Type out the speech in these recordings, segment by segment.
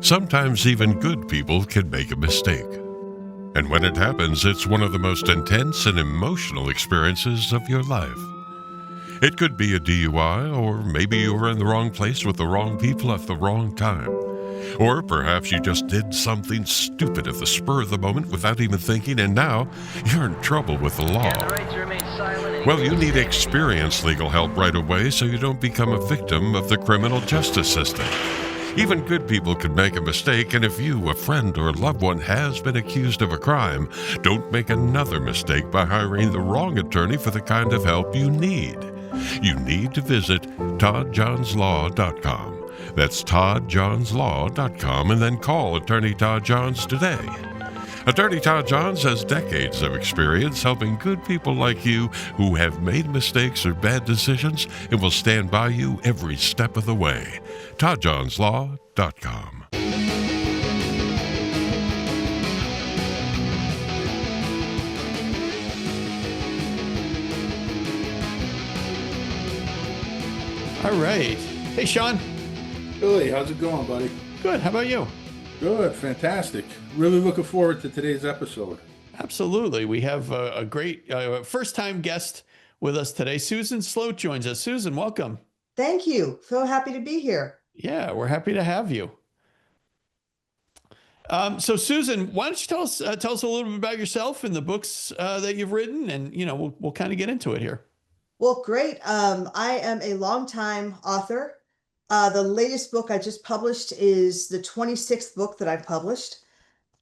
Sometimes even good people can make a mistake. And when it happens, it's one of the most intense and emotional experiences of your life. It could be a DUI, or maybe you were in the wrong place with the wrong people at the wrong time. Or perhaps you just did something stupid at the spur of the moment without even thinking, and now you're in trouble with the law. Well, you need experienced legal help right away so you don't become a victim of the criminal justice system. Even good people can make a mistake, and if you, a friend, or a loved one has been accused of a crime, don't make another mistake by hiring the wrong attorney for the kind of help you need. You need to visit toddjohnslaw.com. That's toddjohnslaw.com, and then call Attorney Todd Johns today. Attorney Todd Johns has decades of experience helping good people like you who have made mistakes or bad decisions and will stand by you every step of the way. toddjohnslaw.com. All right. Hey, Sean. Billy, how's it going, buddy? Good. How about you? Good, fantastic. Really looking forward to today's episode. Absolutely. We have a great first-time guest with us today. Susan Sloate joins us. Susan, welcome. Thank you. So happy to be here. Yeah, we're happy to have you. So, Susan, why don't you tell us a little bit about yourself and the books that you've written, and we'll kind of get into it here. Well, great. I am a longtime author. The latest book I just published is the 26th book that I've published.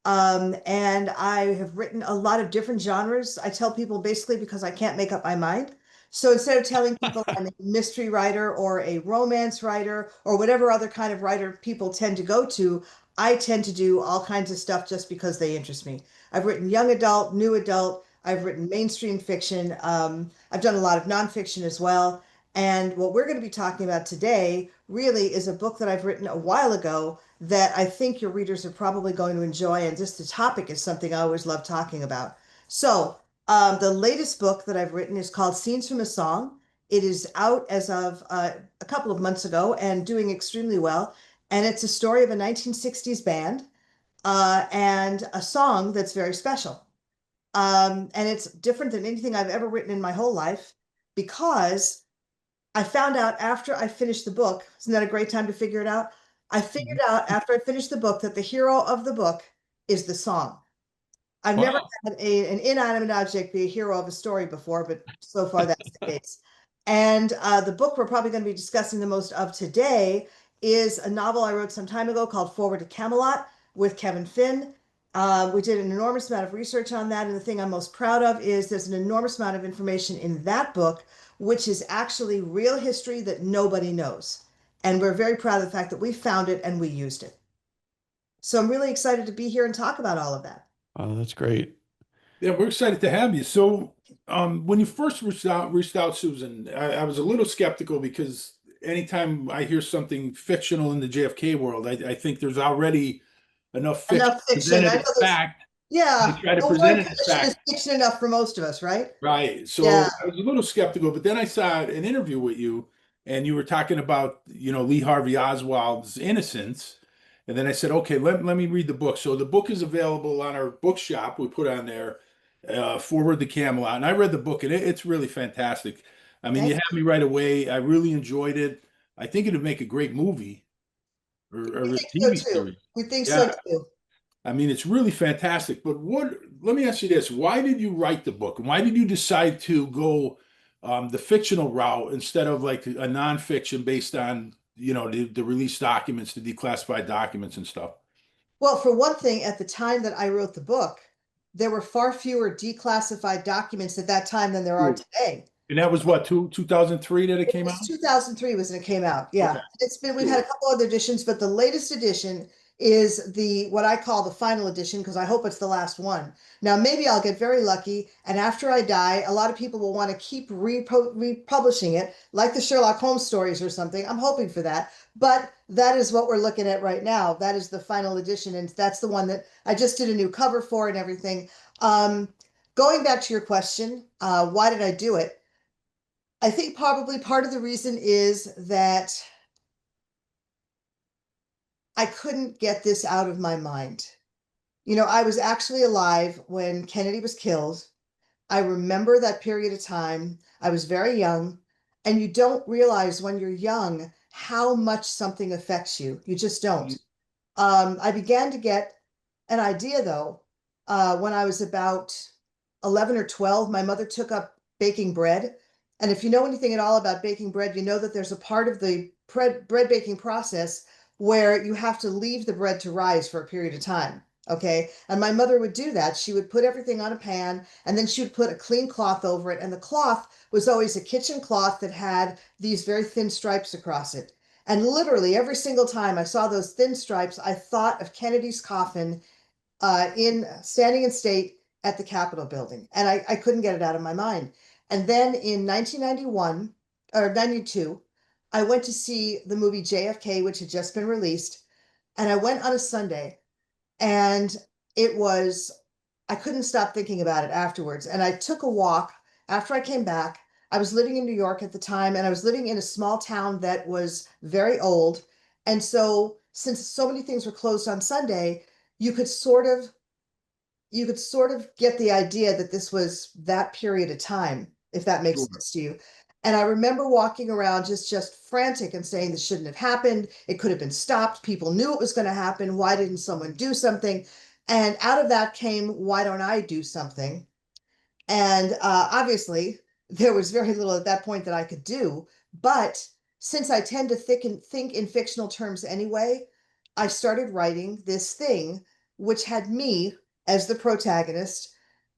And I have written a lot of different genres. I tell people basically because I can't make up my mind. So instead of telling people I'm a mystery writer or a romance writer or whatever other kind of writer people tend to go to, I tend to do all kinds of stuff just because they interest me. I've written young adult, new adult. I've written mainstream fiction. I've done a lot of nonfiction as well. And what we're going to be talking about today really is a book that I've written a while ago that I think your readers are probably going to enjoy. And just the topic is something I always love talking about. So the latest book that I've written is called Scenes from a Song. It is out as of a couple of months ago and doing extremely well. And it's a story of a 1960s band and a song that's very special. And it's different than anything I've ever written in my whole life because I found out after I finished the book, isn't that a great time to figure it out? I figured out after I finished the book that the hero of the book is the song. I've never had an inanimate object be a hero of a story before, but so far that's the case. And the book we're probably going to be discussing the most of today is a novel I wrote some time ago called Forward to Camelot with Kevin Finn. We did an enormous amount of research on that. And the thing I'm most proud of is there's an enormous amount of information in that book, which is actually real history that nobody knows. And we're very proud of the fact that we found it and we used it. So I'm really excited to be here and talk about all of that. Oh, that's great. Yeah, we're excited to have you. So when you first reached out, Susan, I was a little skeptical because anytime I hear something fictional in the JFK world, I think there's already enough fiction. I know fact. Yeah. You try to present it as fact. Is fiction enough for most of us, right? Right. So Yeah. I was a little skeptical, but then I saw an interview with you and you were talking about, Lee Harvey Oswald's innocence. And then I said, okay, let me read the book. So the book is available on our bookshop. We put on there, Forward to Camelot. And I read the book and it's really fantastic. I mean, you had me right away. I really enjoyed it. I think it'd make a great movie or a TV series. We think so too. I mean, it's really fantastic. But let me ask you this. Why did you write the book? And why did you decide to go the fictional route instead of like a nonfiction based on, the released documents, the declassified documents and stuff? Well, for one thing, at the time that I wrote the book, there were far fewer declassified documents at that time than there are today. And that was what, 2003 that it came out? 2003 was when it came out. Yeah. Okay. We've had a couple other editions, but the latest edition is what I call the final edition, because I hope it's the last one. Now, maybe I'll get very lucky, and after I die, a lot of people will want to keep republishing it, like the Sherlock Holmes stories or something. I'm hoping for that, but that is what we're looking at right now. That is the final edition, and that's the one that I just did a new cover for and everything. Going back to your question, why did I do it? I think probably part of the reason is that I couldn't get this out of my mind. You know, I was actually alive when Kennedy was killed. I remember that period of time. I was very young, and you don't realize when you're young how much something affects you. You just don't. I began to get an idea though, when I was about 11 or 12. My mother took up baking bread. And if you know anything at all about baking bread, you know that there's a part of the bread baking process where you have to leave the bread to rise for a period of time. Okay. And my mother would do that. She would put everything on a pan and then she would put a clean cloth over it. And the cloth was always a kitchen cloth that had these very thin stripes across it. And literally every single time I saw those thin stripes, I thought of Kennedy's coffin in standing in state at the Capitol building. And I couldn't get it out of my mind. And then in 1991 or 92, I went to see the movie JFK, which had just been released. And I went on a Sunday and it was, I couldn't stop thinking about it afterwards. And I took a walk after I came back. I was living in New York at the time, and I was living in a small town that was very old. And so, since so many things were closed on Sunday, you could sort of you could sort of get the idea that this was that period of time, if that makes Sure. sense to you. And I remember walking around just frantic and saying this shouldn't have happened. It could have been stopped. People knew it was going to happen. Why didn't someone do something? And out of that came, why don't I do something? And obviously, there was very little at that point that I could do. But since I tend to think in fictional terms anyway, I started writing this thing, which had me as the protagonist.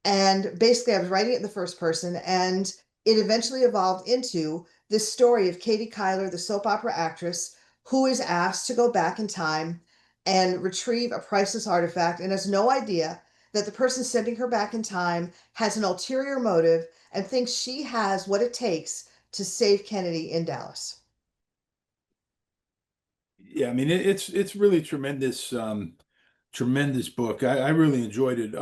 And basically, I was writing it in the first person. And it eventually evolved into this story of Katie Kyler, the soap opera actress, who is asked to go back in time and retrieve a priceless artifact and has no idea that the person sending her back in time has an ulterior motive and thinks she has what it takes to save Kennedy in Dallas. Yeah, I mean it's really tremendous, tremendous book. I really enjoyed it.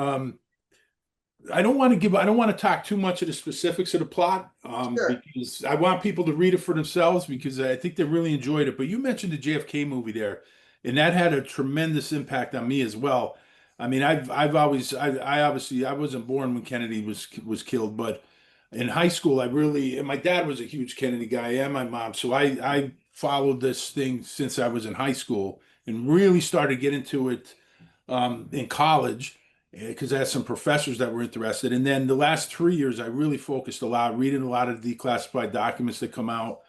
I don't want to talk too much of the specifics of the plot, Sure. because I want people to read it for themselves because I think they really enjoyed it. But you mentioned the JFK movie there, and that had a tremendous impact on me as well. I mean, I've always I obviously I wasn't born when Kennedy was killed, but in high school I really and my dad was a huge Kennedy guy and my mom, so I followed this thing since I was in high school and really started getting into it in college because I had some professors that were interested. And then the last 3 years, I really focused a lot, reading a lot of declassified documents that come out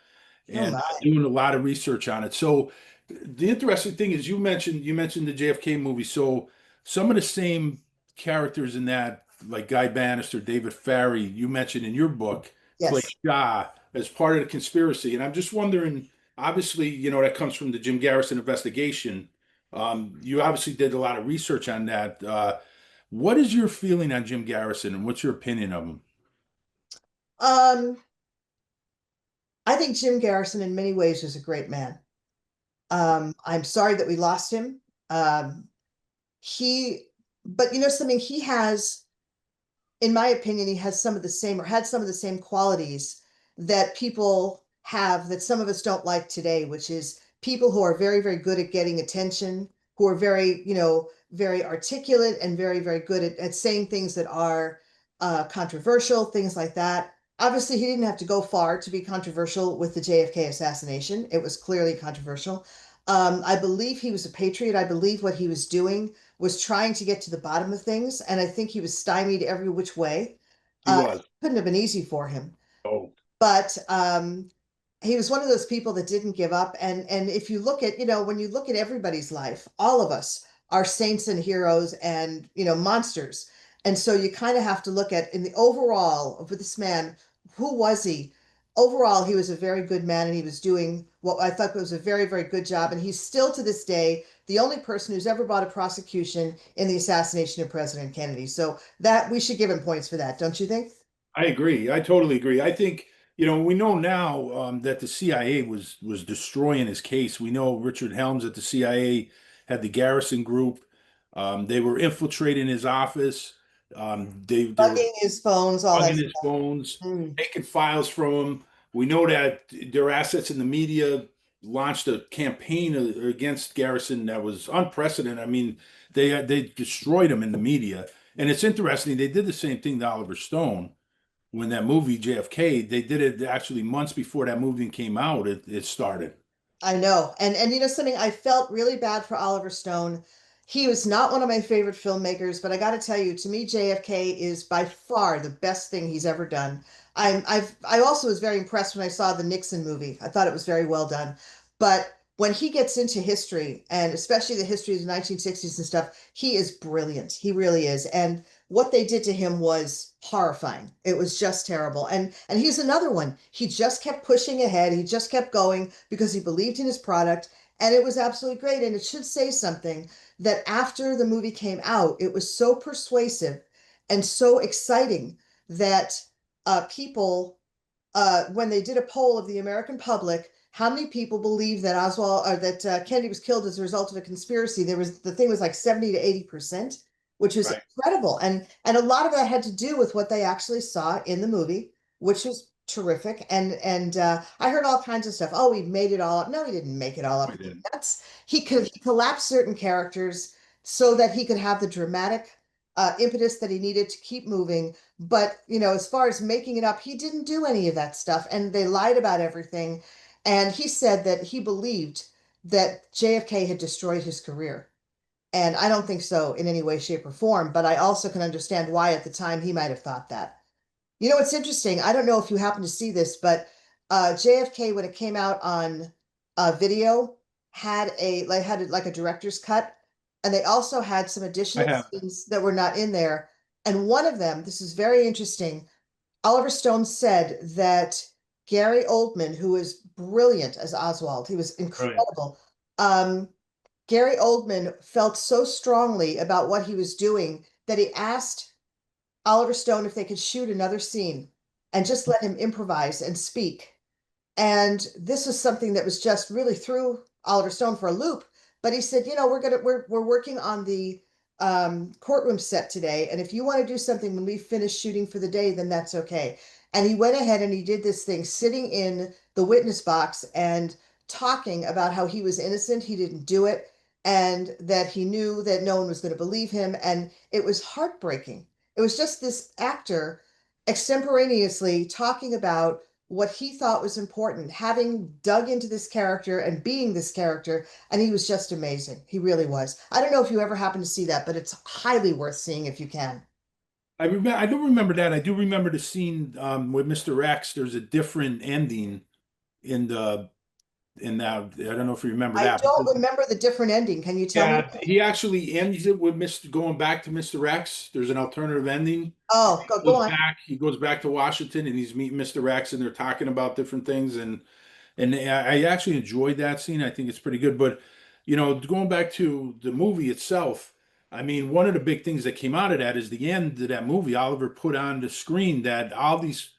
Oh and my. doing a lot of research on it. So the interesting thing is you mentioned the JFK movie. So some of the same characters in that, like Guy Bannister, David Farry, you mentioned in your book, play Yes. Shah as part of the conspiracy. And I'm just wondering, obviously, that comes from the Jim Garrison investigation. You obviously did a lot of research on that. What is your feeling on Jim Garrison and what's your opinion of him? Um, I think Jim Garrison in many ways was a great man. I'm sorry that we lost him. Um, he, but you know something, he has, in my opinion, he has some of the same or had some of the same qualities that people have that some of us don't like today, which is people who are very, very good at getting attention, who are very, very articulate and very, very good at saying things that are controversial, things like that. Obviously, he didn't have to go far to be controversial with the JFK assassination. It was clearly controversial. I believe he was a patriot. I believe what he was doing was trying to get to the bottom of things, and I think he was stymied every which way. He was. Couldn't have been easy for him, Oh, but he was one of those people that didn't give up. And if you look at, when you look at everybody's life, all of us are saints and heroes and monsters. And so you kind of have to look at in the overall of this man, who was he? Overall, he was a very good man and he was doing what I thought was a very, very good job. And he's still to this day the only person who's ever brought a prosecution in the assassination of President Kennedy. So that we should give him points for that, don't you think? I agree. I totally agree. I think, we know now that the CIA was destroying his case. We know Richard Helms at the CIA had the Garrison Group. They were infiltrating his office. They were Bugging his phones, all that plugging his stuff. phones, Mm. taking files from him. We know that their assets in the media, launched a campaign against Garrison that was unprecedented. I mean, they destroyed him in the media. And it's interesting, they did the same thing to Oliver Stone when that movie JFK. They did it actually months before that movie came out. It started. I know. And you know something, I felt really bad for Oliver Stone. He was not one of my favorite filmmakers, but I got to tell you, to me, JFK is by far the best thing he's ever done. I also was very impressed when I saw the Nixon movie. I thought it was very well done. But when he gets into history, and especially the history of the 1960s and stuff, he is brilliant. He really is. And what they did to him was horrifying. It was just terrible. And he's another one. He just kept pushing ahead. He just kept going because he believed in his product, and it was absolutely great. And it should say something that after the movie came out, it was so persuasive and so exciting that people, when they did a poll of the American public, how many people believe that Oswald or that Kennedy was killed as a result of a conspiracy? The thing was like 70 to 80%, which was Right. incredible. And a lot of that had to do with what they actually saw in the movie, which was terrific. And I heard all kinds of stuff. Oh, he made it all up. No, he didn't make it all up. We did. He collapsed certain characters so that he could have the dramatic impetus that he needed to keep moving. But you know, as far as making it up, he didn't do any of that stuff, and they lied about everything. And he said that he believed that JFK had destroyed his career. And I don't think so in any way, shape, or form, but I also can understand why at the time he might have thought that. You know, it's interesting. I don't know if you happen to see this, but JFK, when it came out on video, had like a director's cut, and they also had some I additional have. scenes that were not in there. And one of them, this is very interesting. Oliver Stone said that Gary Oldman, who was brilliant as Oswald, he was Brilliant. incredible. Gary Oldman felt so strongly about what he was doing that he asked Oliver Stone if they could shoot another scene and just let him improvise and speak. And this was something that was just really threw Oliver Stone for a loop. But he said, you know, we're working on the courtroom set today, and if you want to do something when we finish shooting for the day, then that's okay. And he went ahead and he did this thing, sitting in the witness box and talking about how he was innocent, he didn't do it, and that he knew that no one was going to believe him, and it was heartbreaking. It was just this actor extemporaneously talking about what he thought was important, having dug into this character and being this character, and he was just amazing. He really was. I don't know if you ever happened to see that, but it's highly worth seeing if you can. I don't remember that. I do remember the scene with Mr. X. There's a different ending in the in that. I don't know if you remember I that, but don't remember the different ending. Can you tell me? yeah, he actually ends it with Mr. going back to Mr. X. There's an alternative ending. Oh, go on. He goes back to Washington and he's meeting Mr. X and they're talking about different things and I actually enjoyed that scene. I think it's pretty good. But you know, going back to the movie itself, I mean, one of the big things that came out of that is the end of that movie. Oliver put on the screen that all these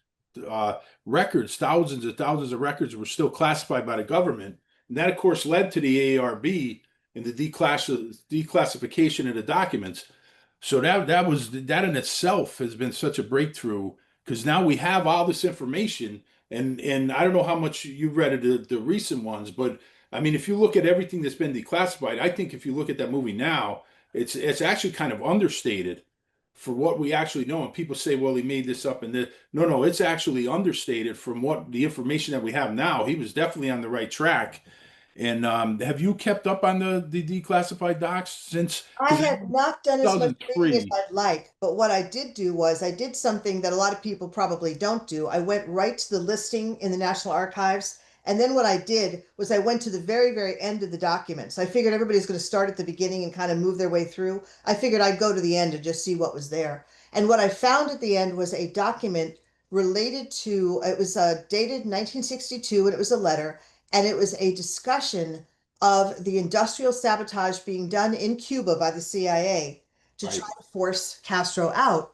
uh, records, thousands of records, were still classified by the government, and that, of course, led to the AARB and the declassification of the documents. So that in itself has been such a breakthrough because now we have all this information, and I don't know how much you've read of the recent ones, but I mean, if you look at everything that's been declassified, I think if you look at that movie now, it's actually kind of understated for what we actually know. And people say, well, he made this up, and no, it's actually understated from what the information that we have now. He was definitely on the right track. And have you kept up on the declassified docs since? I Because had not done as much reading as 2003. I'd like, but what I did do was I did something that a lot of people probably don't do. I went right to the listing in the National Archives. And then what I did was I went to the very, very end of the documents. I figured everybody's going to start at the beginning and kind of move their way through. I figured I'd go to the end and just see what was there. And what I found at the end was a document related to, it was dated 1962, and it was a letter, and it was a discussion of the industrial sabotage being done in Cuba by the CIA to Right. try to force Castro out.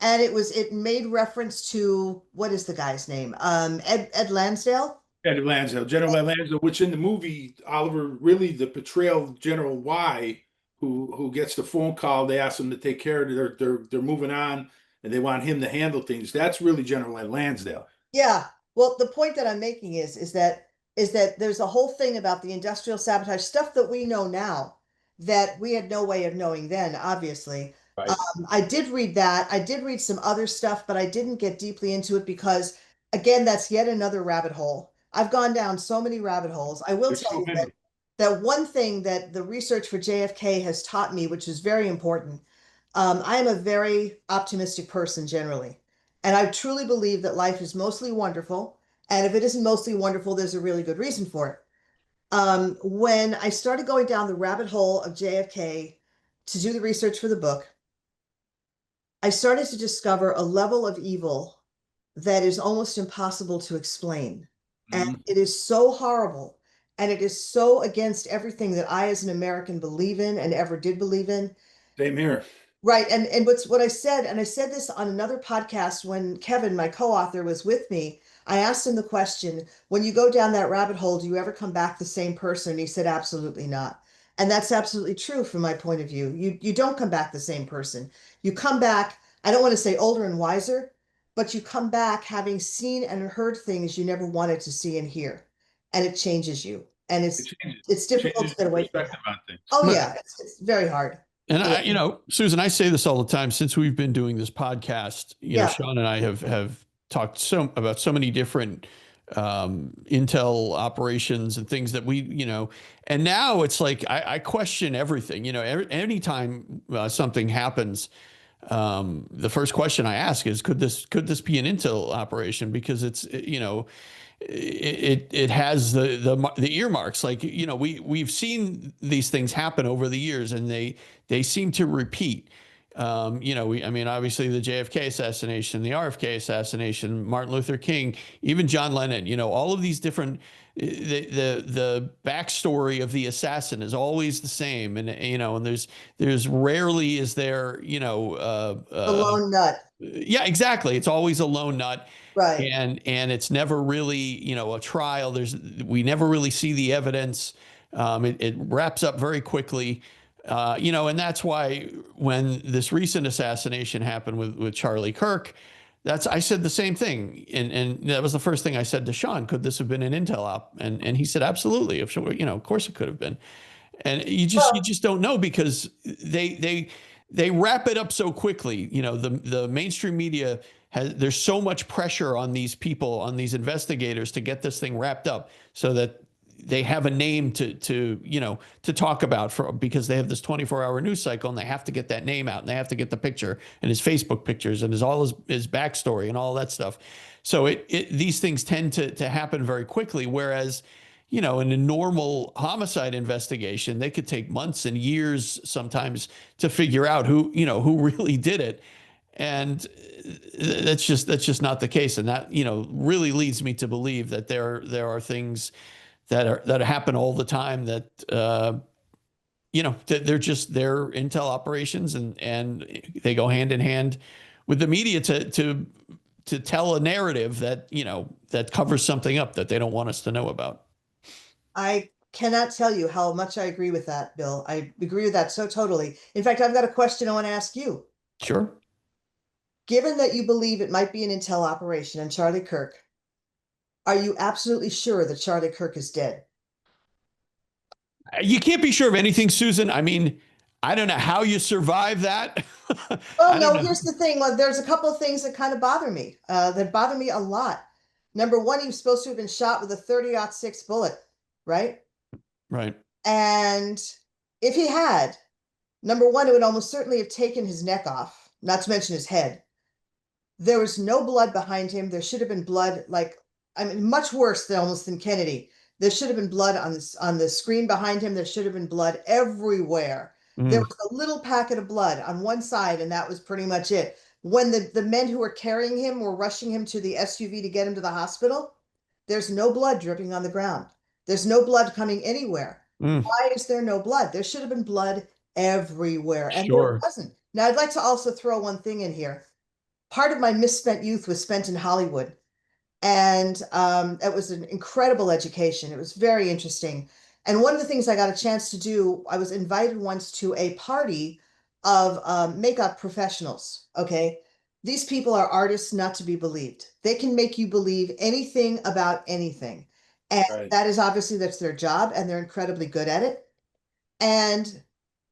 And it made reference to, what is the guy's name? Ed Lansdale. Ed Lansdale, General Ed Lansdale, which in the movie, Oliver really the portrayal of General Y, who gets the phone call, they ask him to take care of it, they're moving on and they want him to handle things. That's really General Ed Lansdale. Yeah. Well, the point that I'm making is that is that there's a whole thing about the industrial sabotage stuff that we know now that we had no way of knowing then, obviously. Right. I did read that. I did read some other stuff, but I didn't get deeply into it because, again, that's yet another rabbit hole. I've gone down so many rabbit holes. I will There's tell so you many. that one thing that the research for JFK has taught me, which is very important. I am a very optimistic person generally, and I truly believe that life is mostly wonderful. And if it isn't mostly wonderful, there's a really good reason for it. When I started going down the rabbit hole of JFK to do the research for the book, I started to discover a level of evil that is almost impossible to explain. And Mhm. it is so horrible. And it is so against everything that I, as an American, believe in and ever did believe in. Same here. Right. And what I said, and I said this on another podcast when Kevin, my co-author, was with me. I asked him the question, when you go down that rabbit hole, do you ever come back the same person? And he said, absolutely not. And that's absolutely true from my point of view. You don't come back the same person. You come back, I don't want to say older and wiser, but you come back having seen and heard things you never wanted to see and hear. And it changes you. And It it's difficult to changes get your away from perspective that. on things. Oh But- yeah, it's very hard. And Yeah. I, Susan, I say this all the time since we've been doing this podcast. Yeah. Sean and I have talked about so many different intel operations and things that and now it's like I question everything. Anytime something happens, the first question I ask is, could this be an intel operation? Because it has the earmarks. Like, we've seen these things happen over the years, and they seem to repeat. Obviously the JFK assassination, the RFK assassination, Martin Luther King, even John Lennon. All of these different the backstory of the assassin is always the same, and there's rarely is there The lone nut. yeah, exactly. It's always a lone nut. Right. And it's never really, a trial. We never really see the evidence. It wraps up very quickly. And that's why when this recent assassination happened with Charlie Kirk, I said the same thing. And that was the first thing I said to Sean, could this have been an intel op? And he said, absolutely. Of course it could have been. And you just don't know, because they wrap it up so quickly. The mainstream media there's so much pressure on these people, on these investigators, to get this thing wrapped up so that they have a name to talk about, because they have this 24-hour news cycle, and they have to get that name out, and they have to get the picture and his Facebook pictures and his backstory and all that stuff. So these things tend to happen very quickly, whereas in a normal homicide investigation, they could take months and years sometimes to figure out who really did it. And that's just not the case. And that, really leads me to believe that there are things that happen all the time that, that they're intel operations, and they go hand in hand with the media to tell a narrative that, that covers something up that they don't want us to know about. I cannot tell you how much I agree with that, Bill. I agree with that so totally. In fact, I've got a question I want to ask you. Sure. Given that you believe it might be an intel operation and Charlie Kirk, are you absolutely sure that Charlie Kirk is dead? You can't be sure of anything, Susan. I mean, I don't know how you survive that. Well, no, here's the thing. Well, there's a couple of things that kind of bother me, that bother me a lot. Number one, he was supposed to have been shot with a 30-06 bullet, right? Right. And if he had, number one, it would almost certainly have taken his neck off, not to mention his head. There was no blood behind him. There should have been blood, much worse than Kennedy. There should have been blood on the screen behind him. There should have been blood everywhere. There was a little packet of blood on one side, and that was pretty much it. When the men who were carrying him were rushing him to the SUV to get him to the hospital, there's no blood dripping on the ground. There's no blood coming anywhere. Why is there no blood? There should have been blood everywhere, and there wasn't. Now, I'd like to also throw one thing in here. Part of my misspent youth was spent in Hollywood, and it was an incredible education. It was very interesting. And one of the things I got a chance to do, I was invited once to a party of makeup professionals. Okay. These people are artists not to be believed. They can make you believe anything about anything. And Right. that is obviously that's their job and they're incredibly good at it. And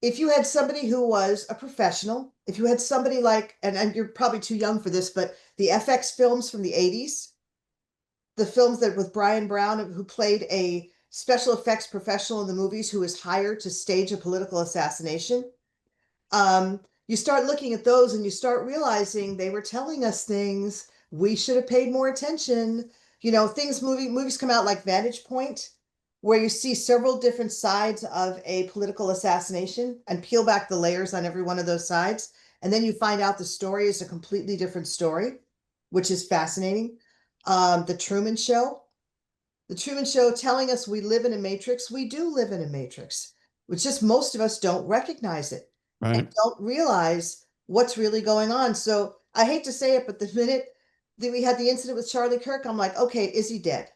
if you had somebody who was a professional, if you had somebody like, and you're probably too young for this, but the FX films from the 80s, the films that with Brian Brown, who played a special effects professional in the movies who was hired to stage a political assassination, you start looking at those and you start realizing they were telling us things we should have paid more attention. Movies come out like Vantage Point, where you see several different sides of a political assassination and peel back the layers on every one of those sides. And then you find out the story is a completely different story, which is fascinating. The Truman Show. The Truman Show telling us we live in a matrix. We do live in a matrix. It's just most of us don't recognize it and Right. don't realize what's really going on. So I hate to say it, but the minute that we had the incident with Charlie Kirk, I'm like, okay, is he dead?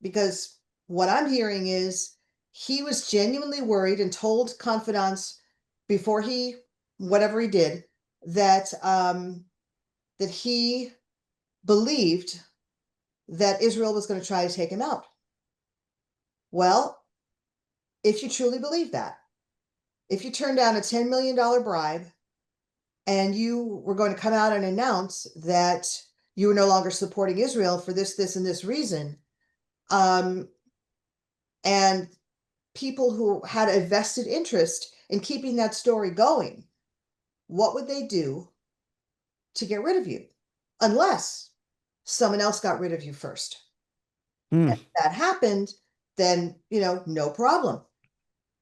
Because what I'm hearing is he was genuinely worried and told confidants before he, whatever he did, that that he believed that Israel was going to try to take him out. Well, if you truly believe that, if you turn down a $10 million bribe and you were going to come out and announce that you were no longer supporting Israel for this, and this reason, and people who had a vested interest in keeping that story going, what would they do to get rid of you? Unless someone else got rid of you first. Mm. If that happened, then, no problem.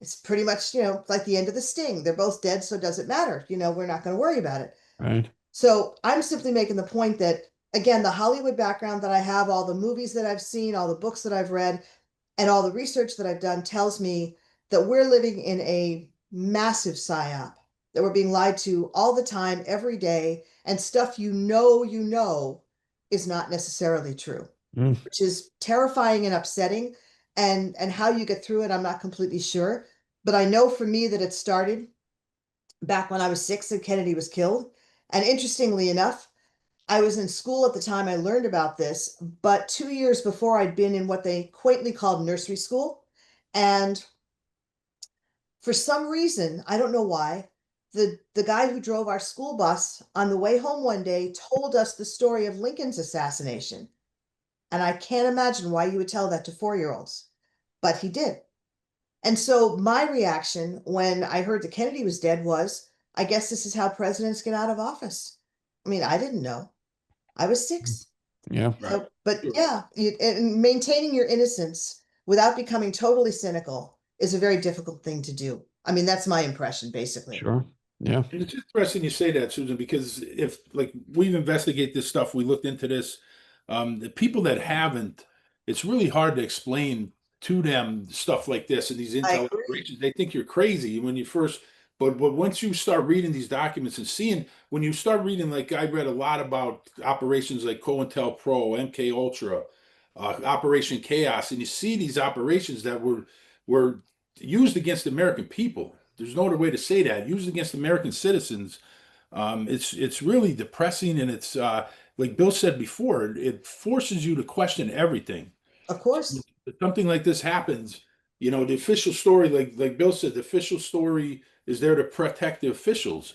It's pretty much, like the end of the sting. They're both dead, so it doesn't matter. We're not going to worry about it. Right. So I'm simply making the point that, again, the Hollywood background that I have, all the movies that I've seen, all the books that I've read, and all the research that I've done tells me that we're living in a massive psyop, that we're being lied to all the time, every day, and stuff is not necessarily true, Mm. which is terrifying and upsetting. And how you get through it, I'm not completely sure. But I know for me that it started back when I was 6 and Kennedy was killed. And interestingly enough, I was in school at the time I learned about this, but 2 years before I'd been in what they quaintly called nursery school. And for some reason, I don't know why, the guy who drove our school bus on the way home one day told us the story of Lincoln's assassination. And I can't imagine why you would tell that to 4-year-olds, but he did. And so my reaction when I heard that Kennedy was dead was, I guess this is how presidents get out of office. I mean, I didn't know. I was 6. Yeah. Right. But Sure. yeah, and maintaining your innocence without becoming totally cynical is a very difficult thing to do. I mean, that's my impression, basically. Sure. Yeah. And it's interesting you say that, Susan, because if like we've investigated this stuff, we looked into this, the people that haven't, it's really hard to explain to them stuff like this and these I intel agree. operations. They think you're crazy when you first, but once you start reading these documents and seeing, when you start reading, like I read a lot about operations like COINTELPRO, MK Ultra, Operation Chaos, and you see these operations that were used against the American people. There's no other way to say that. Used against American citizens. It's really depressing, and it's like Bill said before, it forces you to question everything. Of course. If something like this happens, the official story, like Bill said, the official story is there to protect the officials.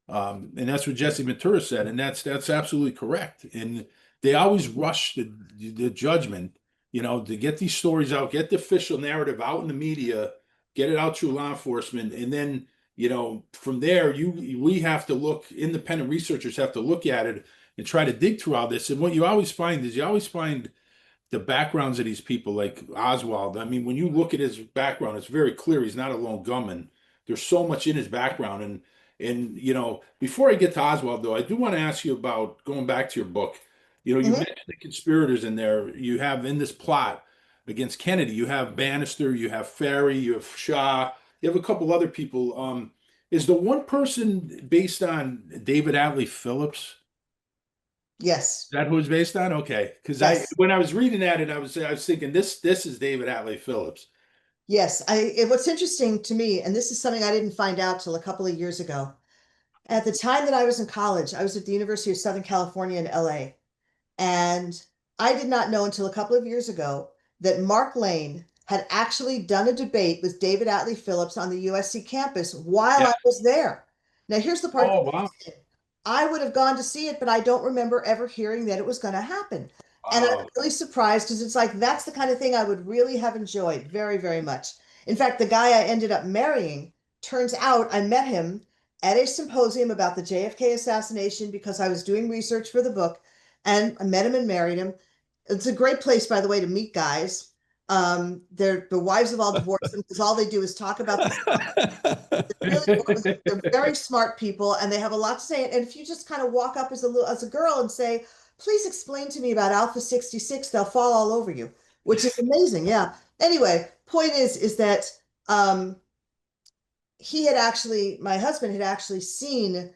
And that's what Jesse Ventura said, and that's absolutely correct. And they always rush the judgment, to get these stories out, get the official narrative out in the media, get it out through law enforcement, and then from there, we have to look. Independent researchers have to look at it and try to dig through all this. And what you always find is the backgrounds of these people, like Oswald. I mean, when you look at his background, it's very clear he's not a lone gunman. There's so much in his background, and before I get to Oswald, though, I do want to ask you about going back to your book. You Mhm. mentioned the conspirators in there. You have in this plot against Kennedy. You have Bannister, you have Ferry, you have Shaw, you have a couple other people. Is the one person based on David Atlee Phillips? Yes. That who it's based on? Okay, because Yes. when I was reading at it, I was thinking this is David Atlee Phillips. Yes. What's interesting to me, and this is something I didn't find out till a couple of years ago. At the time that I was in college, I was at the University of Southern California in LA. And I did not know until a couple of years ago that Mark Lane had actually done a debate with David Atlee Phillips on the USC campus while Yeah. I was there. Now, here's the part. Oh, wow. I would have gone to see it, but I don't remember ever hearing that it was going to happen. And I'm Wow. really surprised because it's like that's the kind of thing I would really have enjoyed very, very much. In fact, the guy I ended up marrying, turns out I met him at a symposium about the JFK assassination because I was doing research for the book, and I met him and married him. It's a great place, by the way, to meet guys. The wives have all divorced them because all they do is talk about this. Really, they're very smart people, and they have a lot to say. And if you just kind of walk up as a girl and say, "Please explain to me about Alpha 66," they'll fall all over you, which is amazing. Yeah. Anyway, point is that um, my husband had actually seen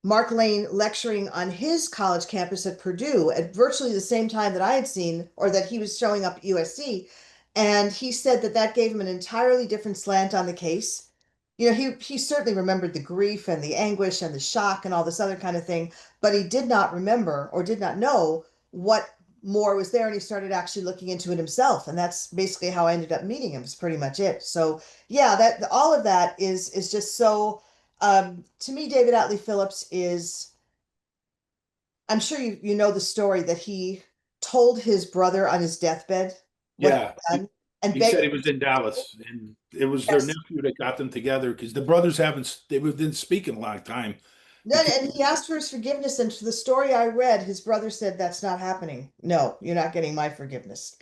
Mark Lane lecturing on his college campus at Purdue at virtually the same time that I had seen, or that he was showing up at USC. And he said that that gave him an entirely different slant on the case. He certainly remembered the grief and the anguish and the shock and all this other kind of thing, but he did not remember or did not know what more was there. And he started actually looking into it himself. And that's basically how I ended up meeting him, is pretty much it. So yeah, that all of that is just so to me, David Atlee Phillips is, I'm sure you know the story that he told his brother on his deathbed what Yeah. he'd done and He begged said he him was to in Dallas, and it was their yes. nephew that got them together because the brothers didn't speak in a long time. No, and he asked for his forgiveness. And to the story I read, his brother said, "That's not happening. No, you're not getting my forgiveness."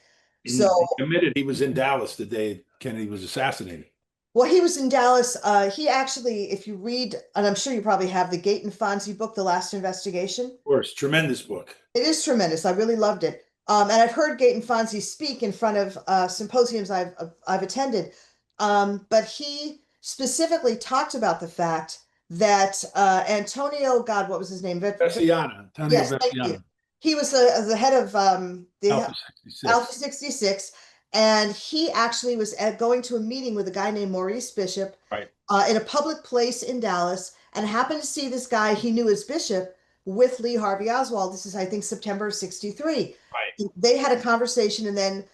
So, And he admitted he was in Dallas the day Kennedy was assassinated. well, he was in Dallas. He actually, if you read, and I'm sure you probably have the Gate and Fonzie book, The Last Investigation. Of course, tremendous book. It is tremendous. I really loved it. And I've heard Gate and Fonzie speak in front of symposiums I've attended. But he specifically talked about the fact that Antonio, God, what was his name? Antonio Yes, thank you. Veciana, He was the head of the Alpha 66. Alpha 66, and he actually was going to a meeting with a guy named Maurice Bishop Right. in a public place in Dallas, and happened to see this guy he knew as Bishop with Lee Harvey Oswald. This is, I think, September of 63. Right. They had a conversation, and then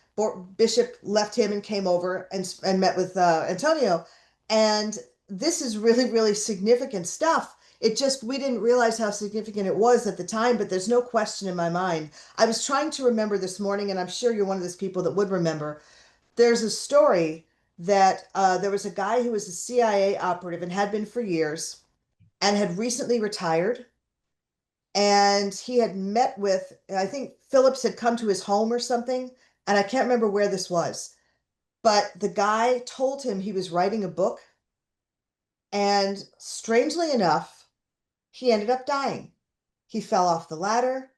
Bishop left him and came over and met with Antonio. And this is really, really significant stuff. It just, we didn't realize how significant it was at the time, but there's no question in my mind. I was trying to remember this morning, and I'm sure you're one of those people that would remember. There's a story that there was a guy who was a CIA operative and had been for years and had recently retired. And he had met with, I think Phillips had come to his home or something, and I can't remember where this was. But the guy told him he was writing a book, and strangely enough, he ended up dying. He fell off the ladder.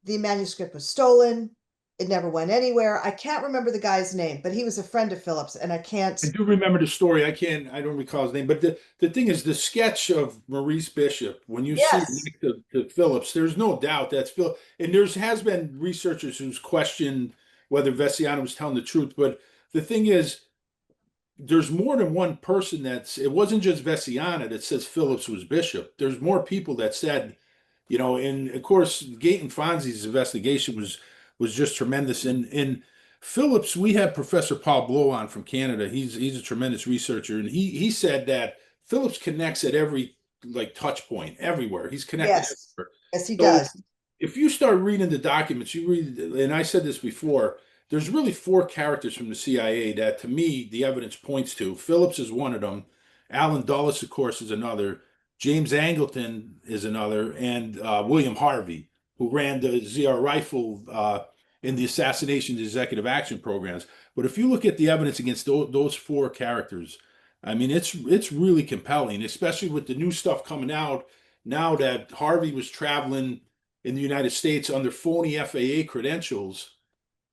The manuscript was stolen. It never went anywhere. I can't remember the guy's name, but he was a friend of Phillips, and I can't. I do remember the story. I don't recall his name, but the thing is, the sketch of Maurice Bishop, when you see it Yes. next to Phillips, there's no doubt that's Phil. And has been researchers who's questioned whether Veciana was telling the truth. But the thing is, there's more than one person it wasn't just Veciana that says Phillips was Bishop. There's more people that said, and of course, Gate and Fonzie's investigation was just tremendous. And Phillips, we had Professor Paul Blow on from Canada. He's a tremendous researcher, and he said that Phillips connects at every touch point everywhere. He's connected Yes. everywhere. Yes, he So does. if you start reading the documents, you read, and I said this before, there's really four characters from the CIA that, to me, the evidence points to. Phillips is one of them. Alan Dulles, of course, is another. James Angleton is another, and William Harvey, who ran the ZR rifle in the assassination executive action programs. But if you look at the evidence against those four characters, I mean, it's really compelling, especially with the new stuff coming out now that Harvey was traveling in the United States under phony FAA credentials.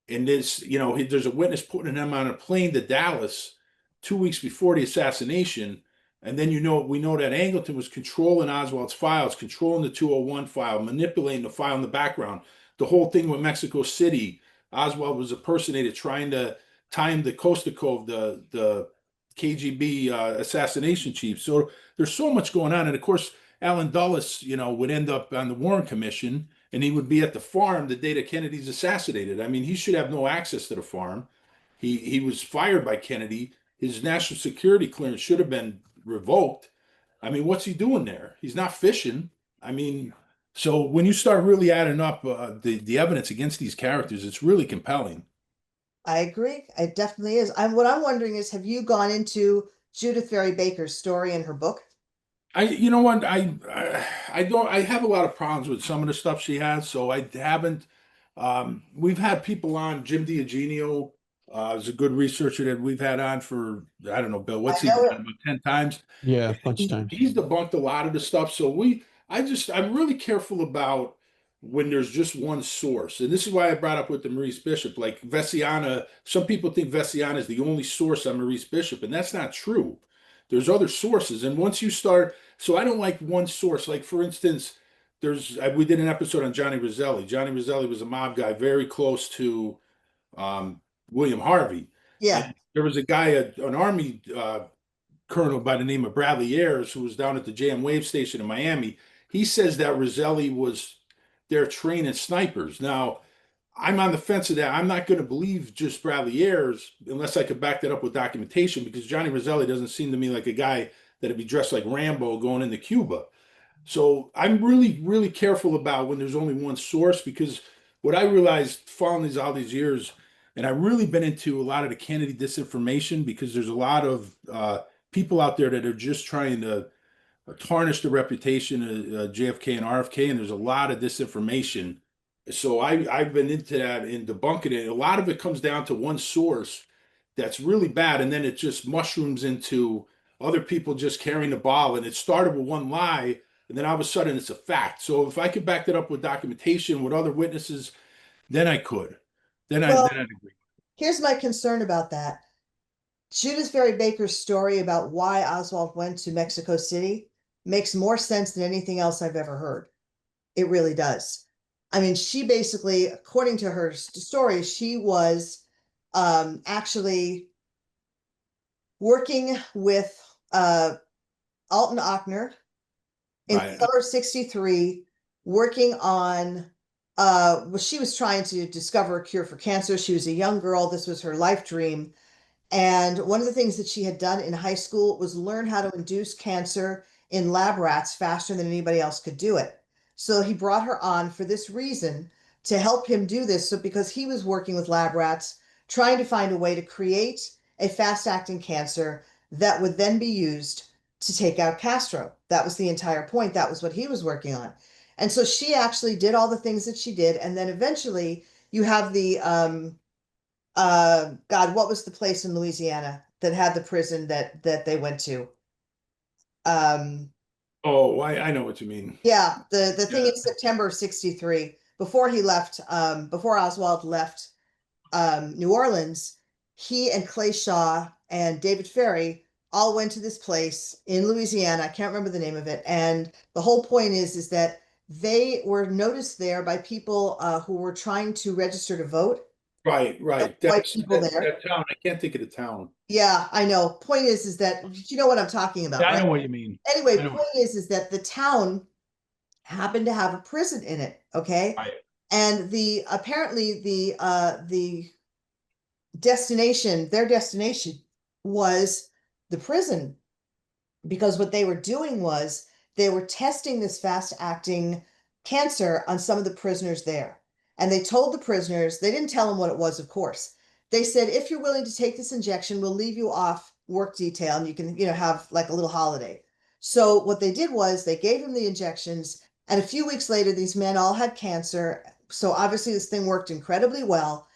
And there's a witness putting him on a plane to Dallas 2 weeks before the assassination. And then we know that Angleton was controlling Oswald's files, controlling the 201 file, manipulating the file in the background. The whole thing with Mexico City, Oswald was impersonated, trying to time the Kostakov, the KGB assassination chief. So there's so much going on. And of course, Alan Dulles, would end up on the Warren Commission, and he would be at the farm the day that Kennedy's assassinated. I mean, he should have no access to the farm. He was fired by Kennedy. His national security clearance should have been revoked. I mean, what's he doing there? He's not fishing. I mean, so when you start really adding up the evidence against these characters, it's really compelling. I agree. It definitely is. What I'm wondering is, have you gone into Judith Vary Baker's story in her book? You know what, I don't. I have a lot of problems with some of the stuff she has, so I haven't. We've had people on. Jim Diogenio is a good researcher that we've had on for, I don't know, Bill. I What's he know done it. about 10 times? Yeah, a bunch of He's, times. he's debunked a lot of the stuff. So I'm really careful about when there's just one source. And this is why I brought up with the Maurice Bishop. Like Vessiana, some people think Vessiana is the only source on Maurice Bishop, and that's not true. There's other sources. And once you start, so I don't like one source. Like for instance, we did an episode on Johnny Roselli. Johnny Roselli was a mob guy very close to um, William Harvey. Yeah. And there was a guy, an army colonel by the name of Bradley Ayers, who was down at the JM Wave Station in Miami. He says that Roselli was there training snipers. Now, I'm on the fence of that. I'm not going to believe just Bradley Ayers unless I could back that up with documentation, because Johnny Roselli doesn't seem to me like a guy that'd be dressed like Rambo going into Cuba. So I'm really, really careful about when there's only one source, because what I realized following all these years, and I've really been into a lot of the Kennedy disinformation, because there's a lot of people out there that are just trying to tarnish the reputation of JFK and RFK, and there's a lot of disinformation. So I've been into that and debunking it. A lot of it comes down to one source that's really bad, and then it just mushrooms into other people just carrying the ball. And it started with one lie, and then all of a sudden it's a fact. So if I could back that up with documentation, with other witnesses, then I could. Well, Then I'd agree. here's my concern about that. Judith Vary Baker's story about why Oswald went to Mexico City makes more sense than anything else I've ever heard. It really does. I mean, she basically, according to her story, she was actually working with Alton Ochner in Right. summer of 63, working on well, she was trying to discover a cure for cancer. She was a young girl. This was her life dream. And one of the things that she had done in high school was learn how to induce cancer in lab rats faster than anybody else could do it. So he brought her on for this reason, to help him do this. So because he was working with lab rats, trying to find a way to create a fast acting cancer that would then be used to take out Castro. That was the entire point. That was what he was working on. And so she actually did all the things that she did. And then eventually you have the God, what was the place in Louisiana that had the prison that they went to? Um, Oh, I know what you mean. yeah, the thing Yeah. in September of 63, before he left, before Oswald left New Orleans, he and Clay Shaw and David Ferry all went to this place in Louisiana. I can't remember the name of it. And the whole point is that they were noticed there by people who were trying to register to vote. Right. White people there. That town. I can't think of the town. Yeah, I know. Point is that you know what I'm talking about, Yeah, I right? know what you mean. Anyway, I know. point is that the town happened to have a prison in it, okay? Right. And the apparently the destination, their destination was the prison, because what they were doing was they were testing this fast acting cancer on some of the prisoners there. And they told the prisoners, they didn't tell them what it was, of course. They said, if you're willing to take this injection, we'll leave you off work detail and you can, have like a little holiday. So what they did was they gave them the injections, and a few weeks later, these men all had cancer. So obviously this thing worked incredibly well.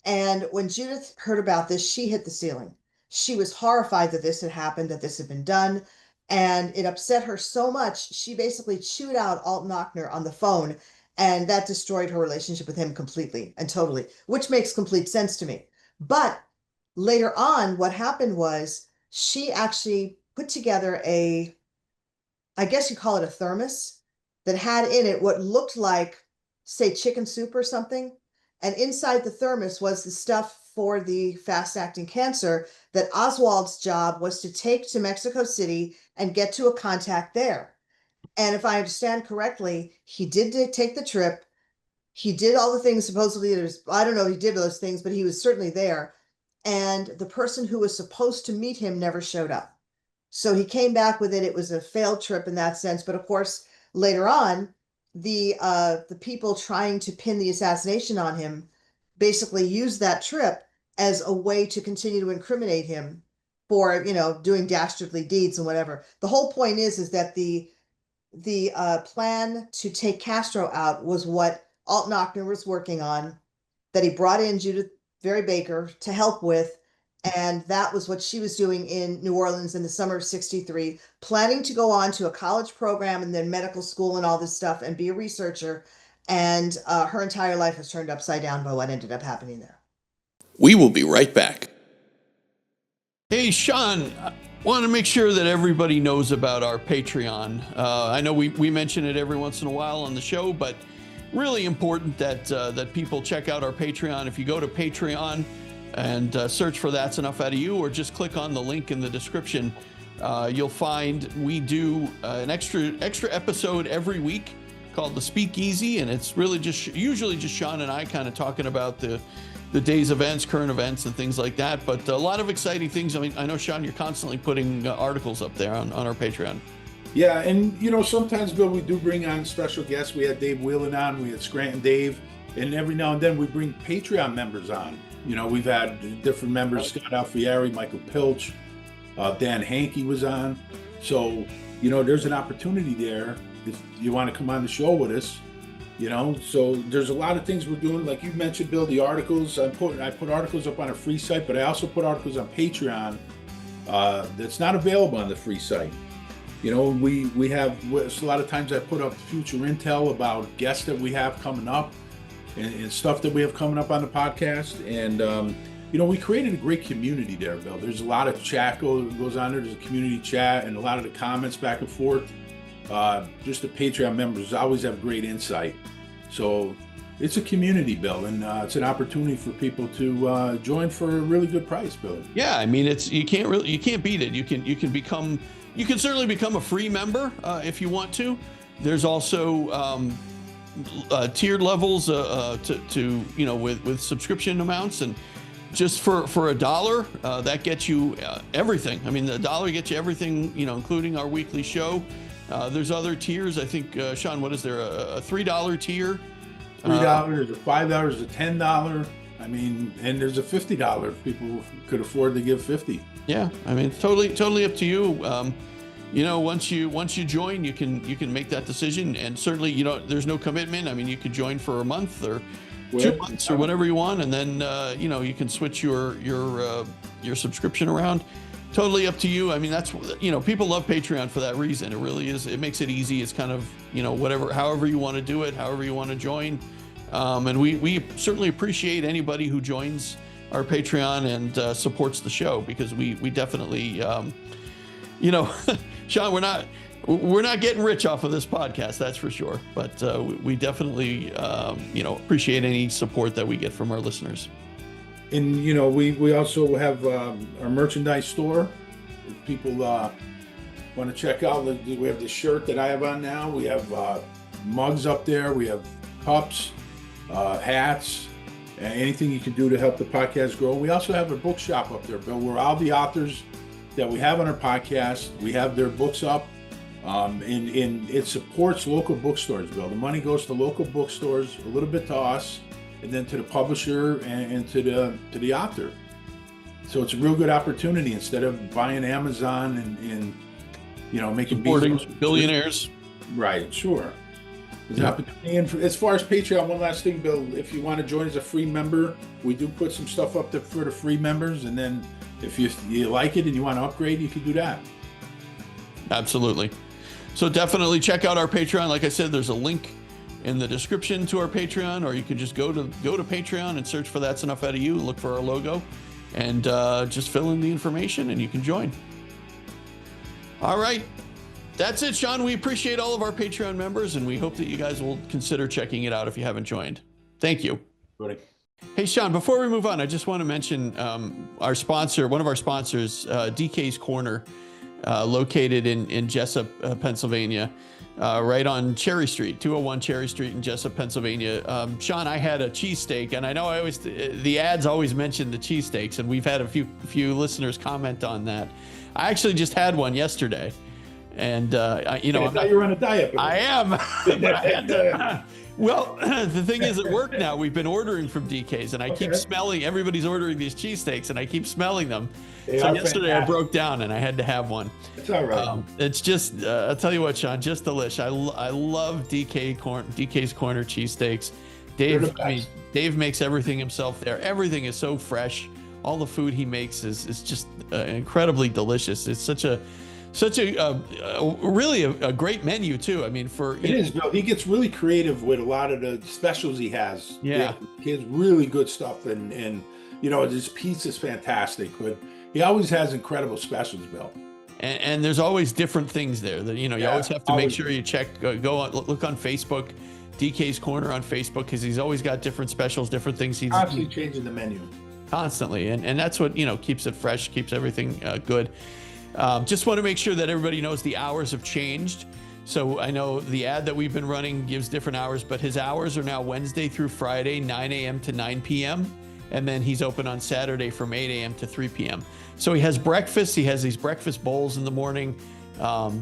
And when Judith heard about this, she hit the ceiling. She was horrified that this had happened, that this had been done. And it upset her so much, she basically chewed out Alton Ochner on the phone, and that destroyed her relationship with him completely and totally, which makes complete sense to me. But later on, what happened was she actually put together I guess you call it a thermos, that had in it what looked like, say, chicken soup or something. And inside the thermos was the stuff for the fast acting cancer that Oswald's job was to take to Mexico City and get to a contact there. And if I understand correctly, he did take the trip. He did all the things supposedly. I don't know if he did those things, but he was certainly there. and the person who was supposed to meet him never showed up. So he came back with it. It was a failed trip in that sense. But of course, later on, the people trying to pin the assassination on him basically used that trip as a way to continue to incriminate him for, you know, doing dastardly deeds and whatever. The whole point is that the plan to take Castro out was what Alt Nachner was working on, that he brought in Judith Very Baker to help with. And that was what she was doing in New Orleans in the summer of '63, planning to go on to a college program and then medical school and all this stuff and be a researcher. And her entire life was turned upside down by what ended up happening there. We will be right back. Hey, Sean, I want to make sure that everybody knows about our Patreon. I know we mention it every once in a while on the show, but really important that people check out our Patreon. If you go to Patreon and search for That's Enough Out of You, or just click on the link in the description, you'll find we do an extra episode every week called The Speakeasy, and it's really usually just Sean and I kind of talking about the day's events, current events, and things like that. But a lot of exciting things. I mean, I know, Sean, you're constantly putting articles up there on our Patreon. Yeah, and you know, sometimes, Bill, we do bring on special guests. We had Dave Whelan on, we had Scranton Dave, and every now and then we bring Patreon members on. You know, we've had different members, Scott Alfieri, Michael Pilch, Dan Hankey was on. So, you know, there's an opportunity there if you want to come on the show with us. You know, so there's a lot of things we're doing. Like you mentioned, Bill, the articles. I put articles up on a free site, but I also put articles on Patreon that's not available on the free site. You know, we have a lot of times I put up future intel about guests that we have coming up and stuff that we have coming up on the podcast. And, you know, we created a great community there, Bill. There's a lot of chat goes on there. There's a community chat and a lot of the comments back and forth. Just the Patreon members always have great insight. So it's a community, Bill, and it's an opportunity for people to join for a really good price, Bill. Yeah, I mean, you can't beat it. You can certainly become a free member if you want to. There's also tiered levels to you know, with subscription amounts, and just for $1 that gets you everything. I mean, $1 gets you everything, you know, including our weekly show. There's other tiers. I think, Sean, what is there? A $3 tier? $3, there's a $5, there's a $10. I mean, and there's a $50 if people could afford to give $50. Yeah, I mean, totally up to you. You know, once you join, you can make that decision, and certainly, you know, there's no commitment. I mean, you could join for a month or 2 months or whatever you want, and then you know, you can switch your subscription around. Totally up to you. I mean, that's, you know, people love Patreon for that reason. It really is. It makes it easy. It's kind of, you know, however you want to do it, however you want to join. And we certainly appreciate anybody who joins our Patreon and supports the show, because we definitely, you know, Sean, we're not getting rich off of this podcast, that's for sure. But we definitely, you know, appreciate any support that we get from our listeners. And, you know, we also have our merchandise store. If people want to check out, we have the shirt that I have on now. We have mugs up there. We have cups, hats, anything you can do to help the podcast grow. We also have a bookshop up there, Bill, where all the authors that we have on our podcast, we have their books up. And it supports local bookstores, Bill. The money goes to local bookstores, a little bit to us, and then to the publisher and to the author. So it's a real good opportunity instead of buying Amazon and you know, making supporting billionaires. Right, sure. There's an opportunity. And as far as Patreon, one last thing, Bill, if you want to join as a free member, we do put some stuff up there for the free members, and then if you like it and you want to upgrade, you can do that. Absolutely. So definitely check out our Patreon. Like I said, there's a link in the description to our Patreon, or you can just go to Patreon and search for That's Enough Out of You and look for our logo, and just fill in the information and you can join. All right, that's it, Sean. We appreciate all of our Patreon members, and we hope that you guys will consider checking it out if you haven't joined. Thank you. Buddy. Hey, Sean, before we move on, I just want to mention our sponsor, one of our sponsors, DK's Corner. located in Jessup, Pennsylvania, right on Cherry Street, 201 Cherry Street in Jessup, Pennsylvania. Sean, I had a cheesesteak, and I know the ads always mention the cheesesteaks, and we've had a few listeners comment on that. I actually just had one yesterday, and I thought you were on a diet. I am. But I had to, well, the thing is, at work now, we've been ordering from DK's, and I keep smelling, everybody's ordering these cheesesteaks, and I keep smelling them. So yesterday I broke down, and I had to have one. It's all right. It's just, I'll tell you what, Sean, just delish. I love DK's Corner cheesesteaks. Dave makes everything himself there. Everything is so fresh. All the food he makes is just incredibly delicious. It's such a really a great menu too. I mean, it is, Bill. He gets really creative with a lot of the specials he has. Yeah. He has really good stuff, and his pizza's fantastic, but he always has incredible specials, Bill. And there's always different things there that, you always have to make sure you check, go on, look on Facebook, DK's Corner on Facebook, because he's always got different specials, different things. He's constantly changing the menu. Constantly. And that's what, keeps it fresh, keeps everything good. Just want to make sure that everybody knows the hours have changed. So I know the ad that we've been running gives different hours, but his hours are now Wednesday through Friday, 9 a.m. to 9 p.m. And then he's open on Saturday from 8 a.m. to 3 p.m. So he has breakfast. He has these breakfast bowls in the morning.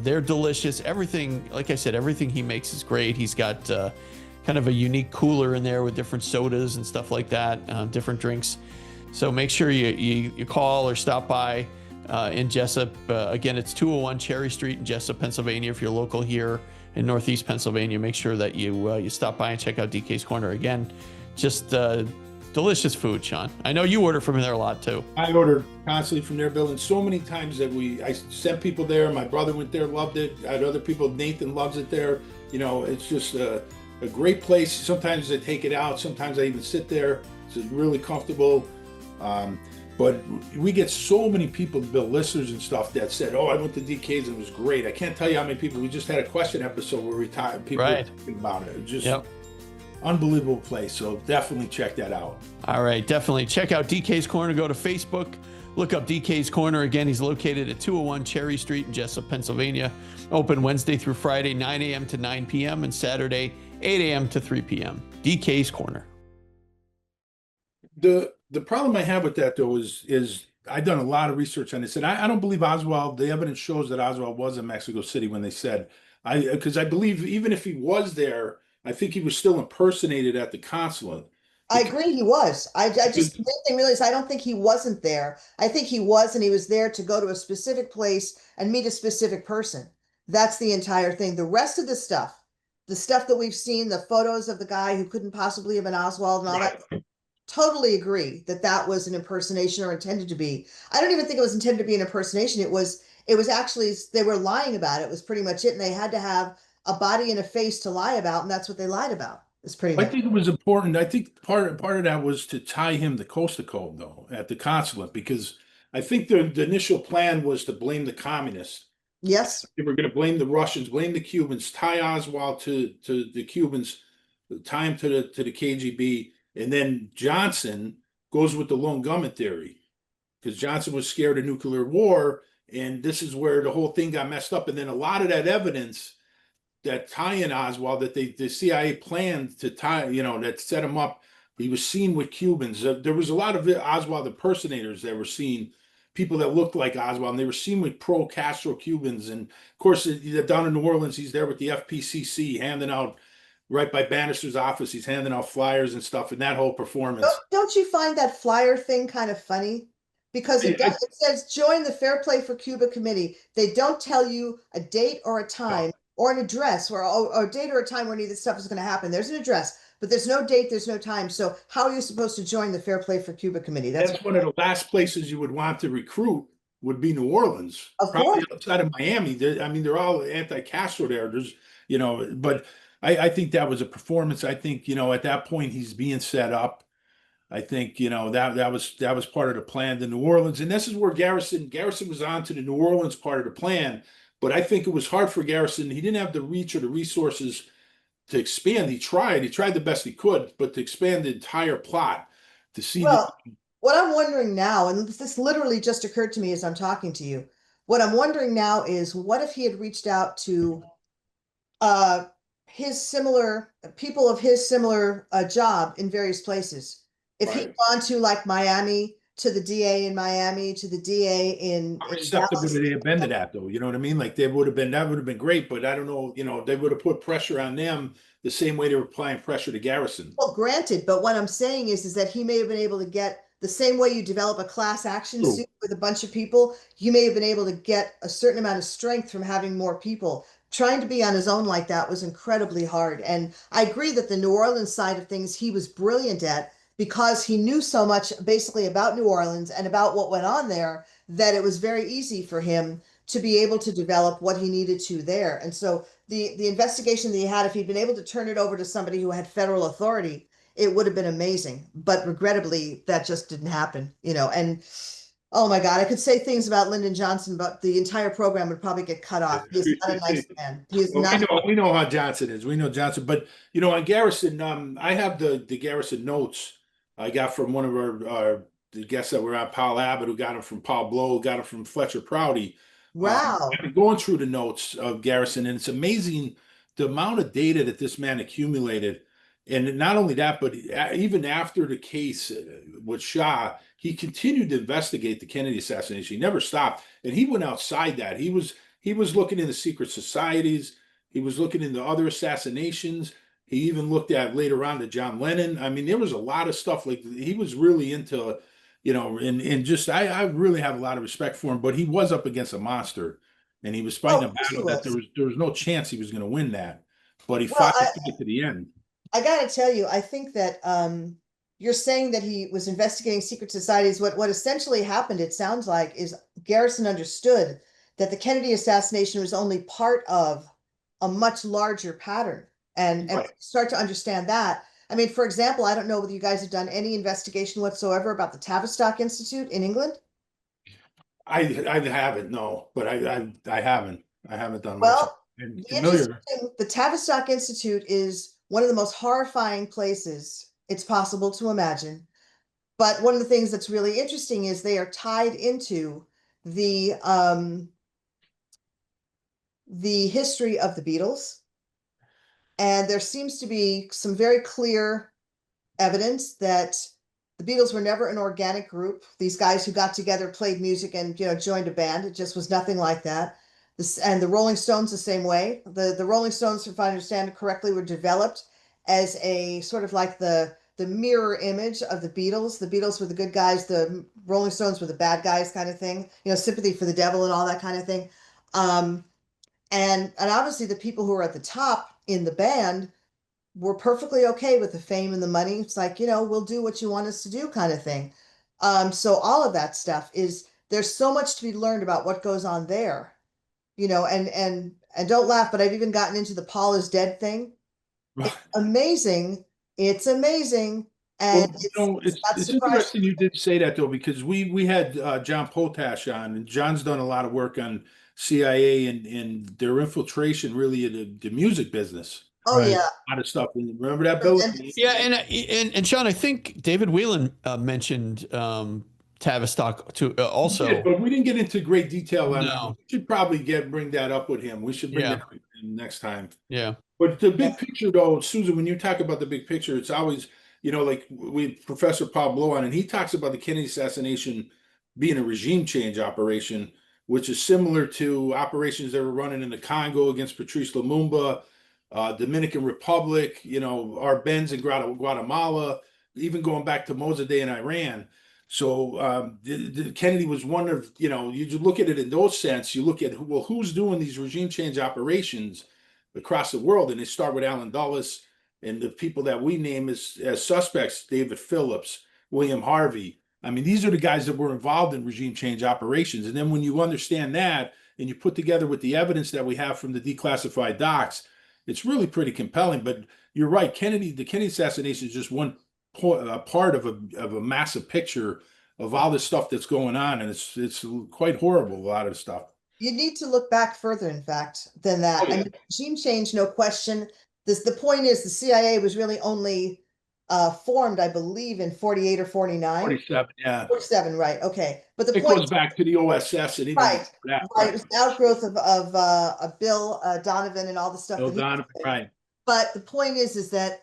They're delicious. Everything, like I said, everything he makes is great. He's got kind of a unique cooler in there with different sodas and stuff like that, different drinks. So make sure you call or stop by in Jessup. Again, it's 201 Cherry Street in Jessup, Pennsylvania. If you're local here in Northeast Pennsylvania, make sure that you stop by and check out DK's Corner. Again, just delicious food, Sean. I know you order from there a lot too. I order constantly from there, Bill, and so many times that I sent people there. My brother went there, loved it. I had other people. Nathan loves it there. It's just a great place. Sometimes I take it out. Sometimes I even sit there. It's really comfortable. But we get so many people, Bill, listeners and stuff, that said, "Oh, I went to DK's and it was great." I can't tell you how many people. We just had a question episode where people were talking about it. It's just unbelievable place. So definitely check that out. All right, definitely check out DK's Corner. Go to Facebook, look up DK's Corner. Again, he's located at 201 Cherry Street in Jessup, Pennsylvania. Open Wednesday through Friday, 9 a.m. to 9 p.m. and Saturday, 8 a.m. to 3 p.m. DK's Corner. The problem I have with that, though, is I've done a lot of research on this, and I don't believe Oswald. The evidence shows that Oswald was in Mexico City when they said, because I believe even if he was there, I think he was still impersonated at the consulate. I agree, he was. I just didn't realize. I don't think he wasn't there. I think he was, and he was there to go to a specific place and meet a specific person. That's the entire thing. The rest of the stuff that we've seen, the photos of the guy who couldn't possibly have been Oswald and all that. Totally agree that was an impersonation or intended to be. I don't even think it was intended to be an impersonation. It was actually, they were lying about it. It was pretty much it. And they had to have a body and a face to lie about. And that's what they lied about. It's pretty much. I think it was important. I think part of that was to tie him to coast to coast, though, at the consulate, because I think the initial plan was to blame the communists. Yes. They were going to blame the Russians, blame the Cubans, tie Oswald to the Cubans, tie him to the KGB. And then Johnson goes with the lone gunman theory, because Johnson was scared of nuclear war. And this is where the whole thing got messed up. And then a lot of that evidence that tie in Oswald, that the CIA planned to tie, that set him up. He was seen with Cubans. There was a lot of Oswald impersonators that were seen, people that looked like Oswald, and they were seen with pro-Castro Cubans. And of course, down in New Orleans, he's there with the FPCC handing out, right by Bannister's office, he's handing out flyers and stuff, and that whole performance. Don't you find that flyer thing kind of funny? Because it says join the Fair Play for Cuba committee. They don't tell you a date or a time or an address or a date or a time where any of this stuff is going to happen. There's an address, but there's no date, there's no time. So how are you supposed to join the Fair Play for Cuba committee? That's one of the last places you would want to recruit, would be New Orleans. Of Probably course. outside of Miami. They're all anti-Castro there. There's, but I think that was a performance. I think, at that point he's being set up. I think, that was part of the plan, the New Orleans. And this is where Garrison was on to the New Orleans part of the plan. But I think it was hard for Garrison. He didn't have the reach or the resources to expand. He tried the best he could, but to expand the entire plot, to see. Well, what I'm wondering now, and this literally just occurred to me as I'm talking to you, What I'm wondering now is, what if he had reached out to his similar people of his similar job in various places? If he'd Right. gone to like Miami, to the DA in Miami, to the DA How in receptive would Dallas. they have been to that though? You know what I mean? Like they would have been, that would have been great, but I don't know, you know, they would have put pressure on them the same way they were applying pressure to Garrison. Well, granted, but what I'm saying is that he may have been able to get the same way you develop a class action True. suit with a bunch of people, you may have been able to get a certain amount of strength from having more people. Trying to be on his own like that was incredibly hard. And I agree that the New Orleans side of things he was brilliant at, because he knew so much basically about New Orleans and about what went on there, that it was very easy for him to be able to develop what he needed to there. And so the investigation that he had, if he'd been able to turn it over to somebody who had federal authority, it would have been amazing. But regrettably, that just didn't happen, you know. And oh my God, I could say things about Lyndon Johnson, but the entire program would probably get cut off. He is not a nice man. He is Well, not. we know how Johnson is. We know Johnson, but you know, on Garrison, I have the Garrison notes I got from one of our the guests that were on, Paul Abbott, who got them from Paul Blow, who got them from Fletcher Prouty. Wow. I've been going through the notes of Garrison, and it's amazing the amount of data that this man accumulated. And not only that, but even after the case with Shah, he continued to investigate the Kennedy assassination. He never stopped, and he went outside that. He was looking into secret societies. He was looking into other assassinations. He even looked at later on to John Lennon. I mean, there was a lot of stuff, like he was really into, you know, and just I really have a lot of respect for him. But he was up against a monster, and he was fighting Oh, a of course he battle that was. there was no chance he was going to win that. But he Well, fought the fight to the end. I gotta tell you, I think that you're saying that he was investigating secret societies. What essentially happened, it sounds like, is Garrison understood that the Kennedy assassination was only part of a much larger pattern. And Right. start to understand that. I mean, for example, I don't know whether you guys have done any investigation whatsoever about the Tavistock Institute in England. I haven't, no, but I haven't done much. Well, I'm the interesting familiar. thing, the Tavistock Institute is one of the most horrifying places it's possible to imagine. But one of the things that's really interesting is they are tied into the history of the Beatles. And there seems to be some very clear evidence that the Beatles were never an organic group. These guys who got together, played music, and joined a band. It just was nothing like that. And the Rolling Stones the same way. The Rolling Stones, if I understand it correctly, were developed as a sort of like the mirror image of the Beatles. The Beatles were the good guys, the Rolling Stones were the bad guys, kind of thing. Sympathy for the devil and all that kind of thing. Um, and obviously the people who were at the top in the band were perfectly okay with the fame and the money. It's like, we'll do what you want us to do, kind of thing. So all of that stuff there's so much to be learned about what goes on there, and don't laugh, but I've even gotten into the Paul is dead thing. It's amazing. It's amazing. Well, And it's not it's surprising. interesting you did say that though, because we had John Potash on, and John's done a lot of work on CIA and their infiltration really in the music business. Oh Right. yeah. A lot of stuff. Remember that, Bill? Tremendous. Yeah, and Sean, I think David Whelan mentioned Tavistock too. Also, We did, but we didn't get into great detail on that. No. We should probably bring that up with him. We should bring Yeah. that up with him next time. yeah, But the big picture, though, Susan, when you talk about the big picture, it's always, like we Professor Paul Blow on, and he talks about the Kennedy assassination being a regime change operation, which is similar to operations that were running in the Congo against Patrice Lumumba, Dominican Republic, Arbenz in Guatemala, even going back to Mossadegh in Iran. So Kennedy was one of, you look at it in those sense, you look at, who's doing these regime change operations across the world, and they start with Alan Dulles and the people that we name as suspects: David Phillips, William Harvey. I mean, these are the guys that were involved in regime change operations. And then when you understand that and you put together with the evidence that we have from the declassified docs, it's really pretty compelling. But you're right, the Kennedy assassination is just one part of a massive picture of all this stuff that's going on, and it's quite horrible, a lot of stuff. You need to look back further, in fact, than that. Oh, yeah. I mean, regime change, no question. The point is the CIA was really only formed, I believe, in 48 or 49. 47, yeah. 47, right? Okay, but the It point, goes back to the OSS and even right, that, right, it was an outgrowth of Bill Donovan and all the stuff Bill that he Donovan, did. right. But the point is that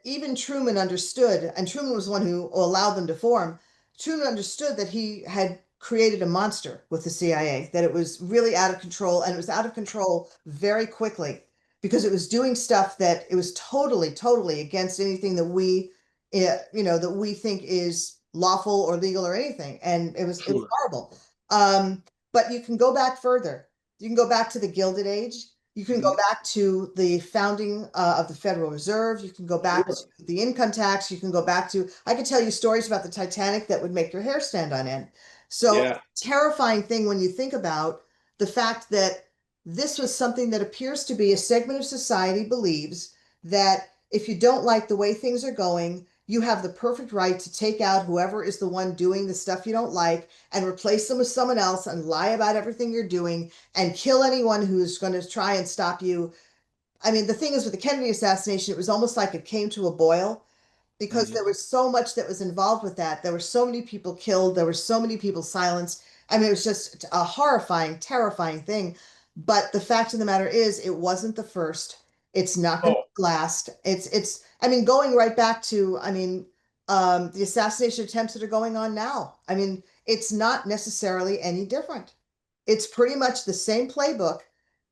even Truman understood, and Truman was the one who allowed them to form. Truman understood that he had created a monster with the CIA, that it was really out of control, and it was out of control very quickly because it was doing stuff that it was totally, totally against anything that that we think is lawful or legal or anything. And it was Sure. horrible. But you can go back further. You can go back to the Gilded Age. You can go back to the founding of the Federal Reserve. You can go back Sure. to the income tax. You can go back to, I could tell you stories about the Titanic that would make your hair stand on end. So Yeah. terrifying thing when you think about the fact that this was something that appears to be a segment of society believes that if you don't like the way things are going, you have the perfect right to take out whoever is the one doing the stuff you don't like and replace them with someone else and lie about everything you're doing and kill anyone who's going to try and stop you. I mean, the thing is with the Kennedy assassination, it was almost like it came to a boil because there was so much that was involved with that. There were so many people killed. There were so many people silenced. I mean, it was just a horrifying, terrifying thing. But the fact of the matter is, it wasn't the first. It's not going to Oh, be the last. I mean, going right back to, the assassination attempts that are going on now. I mean, it's not necessarily any different. It's pretty much the same playbook.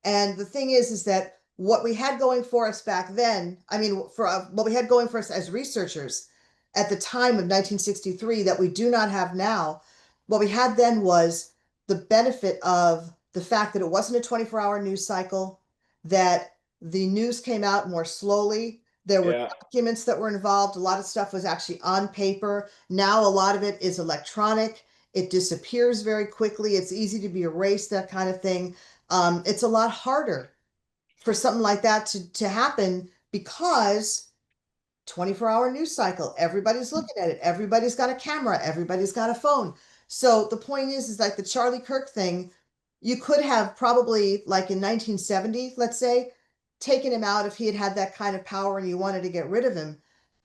And the thing is that what we had going for us back then, I mean, for what we had going for us as researchers at the time of 1963 that we do not have now, what we had then was the benefit of the fact that it wasn't a 24-hour news cycle, that the news came out more slowly. There were yeah. documents that were involved. A lot of stuff was actually on paper. Now a lot of it is electronic. It disappears very quickly. It's easy to be erased, that kind of thing. It's a lot harder for something like that to happen because 24-hour news cycle, everybody's looking at it, everybody's got a camera, everybody's got a phone. So the point is like the Charlie Kirk thing, you could have probably, like in 1970, let's say, taken him out if he had had that kind of power and you wanted to get rid of him,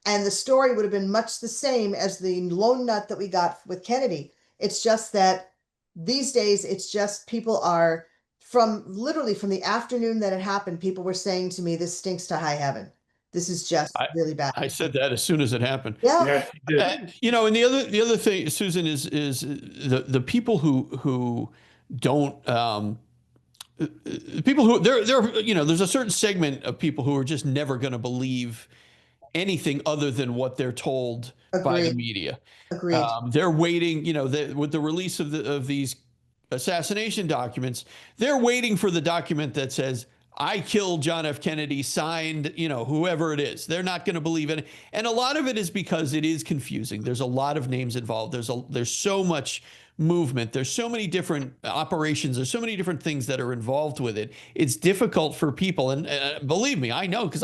and the story would have been much the same as the lone nut that we got with Kennedy. It's just that these days it's just people are, from literally from the afternoon that it happened, people were saying to me, this stinks to high heaven. This is just I really bad. I said that as soon as it happened. Yeah, Yeah, he did. And the other thing, Susan, is the people who don't people who they're there's a certain segment of people who are just never going to believe anything other than what they're told by the agreed, media. agreed. They're waiting, with the release of these assassination documents, they're waiting for the document that says, I killed John F. Kennedy, signed, whoever it is. They're not going to believe it. And a lot of it is because it is confusing. There's a lot of names involved. There's so much movement. There's so many different operations. There's so many different things that are involved with it. It's difficult for people. And believe me, I know, because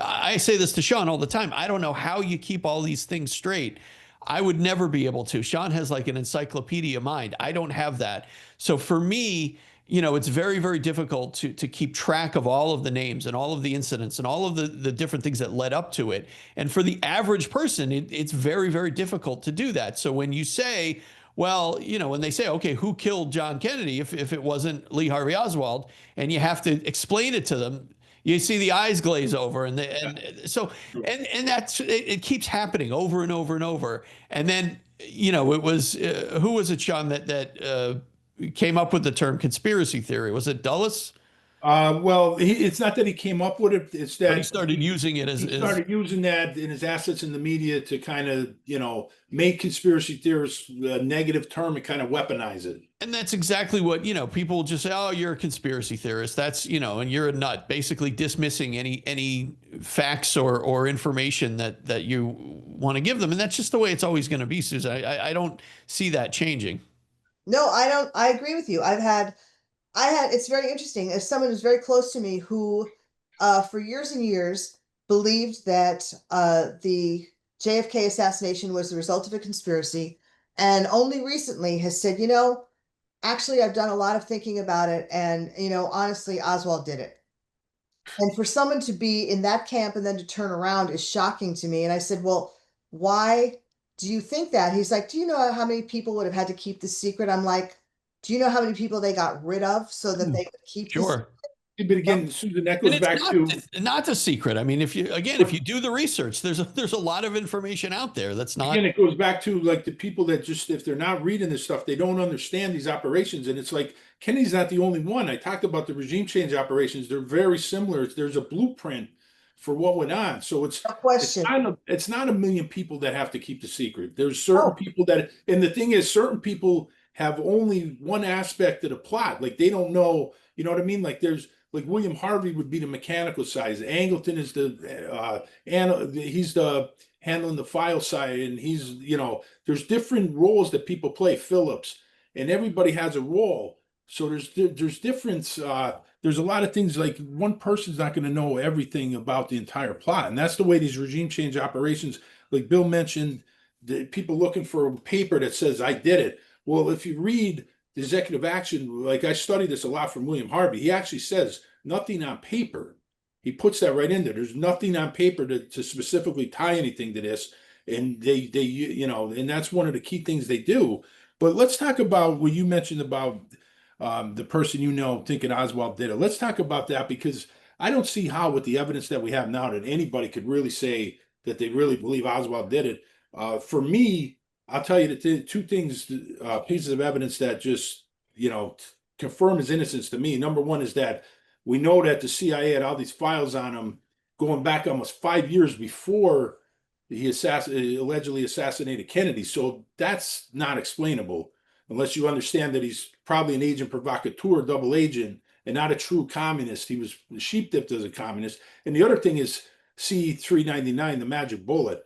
I say this to Sean all the time. I don't know how you keep all these things straight. I would never be able to. Sean has like an encyclopedia mind. I don't have that. So for me, it's very, very difficult to keep track of all of the names and all of the incidents and all of the different things that led up to it. And for the average person, it's very, very difficult to do that. So when you say, well, when they say, okay, who killed John Kennedy if it wasn't Lee Harvey Oswald, and you have to explain it to them, you see the eyes glaze over, and it keeps happening over and over and over. And then it was who was it, Sean, that came up with the term conspiracy theory? Was it Dulles? Well, it's not that he came up with it. It's But he that started using it he started using that in his assets in the media to kind of, make conspiracy theorists a negative term and kind of weaponize it. and that's exactly what, people just say, oh, you're a conspiracy theorist. That's, and you're a nut, basically dismissing any facts or information that you want to give them. And that's just the way it's always going to be, Susan. I don't see that changing. No, I don't. I agree with you. It's very interesting as someone who's very close to me who, for years and years, believed that the JFK assassination was the result of a conspiracy, and only recently has said, actually, I've done a lot of thinking about it, and honestly, Oswald did it. And for someone to be in that camp and then to turn around is shocking to me. And I said, well, why do you think that? He's like, do you know how many people would have had to keep this secret? I'm like, do you know how many people they got rid of so that they would keep this? Sure. But again, Susan, that And goes it's back to not the secret. I mean, if you do the research, there's a lot of information out there that's not. again, it goes back to like the people that just, if they're not reading this stuff, they don't understand these operations. And it's like Kennedy's not the only one. I talked about the regime change operations. They're very similar. There's a blueprint for what went on. So No question. it's not a million people that have to keep the secret. There's certain Oh, people that, and the thing is, certain people have only one aspect of the plot. Like they don't know, you know what I mean? Like there's like William Harvey would be the mechanical side. Angleton is and he's the handling the file side, and he's, you know, there's different roles that people play. Phillips, and everybody has a role. So there's difference. There's a lot of things, like one person's not going to know everything about the entire plot, and that's the way these regime change operations, like Bill mentioned, the people looking for a paper that says I did it. Well, if you read the executive action, like I studied this a lot from William Harvey, he actually says nothing on paper. He puts that right in there. There's nothing on paper to specifically tie anything to this, and they you know, and that's one of the key things they do. But let's talk about what you mentioned about the person you know thinking Oswald did it. Let's talk about that, because I don't see how, with the evidence that we have now, that anybody could really say that they really believe Oswald did it. For me, I'll tell you the two things, pieces of evidence that just, you know, confirm his innocence to me. Number one is that we know that the CIA had all these files on him going back almost 5 years before he allegedly assassinated Kennedy. So that's not explainable unless you understand that he's probably an agent provocateur, double agent, and not a true communist. He was sheep dipped as a communist. And the other thing is C-399, the magic bullet.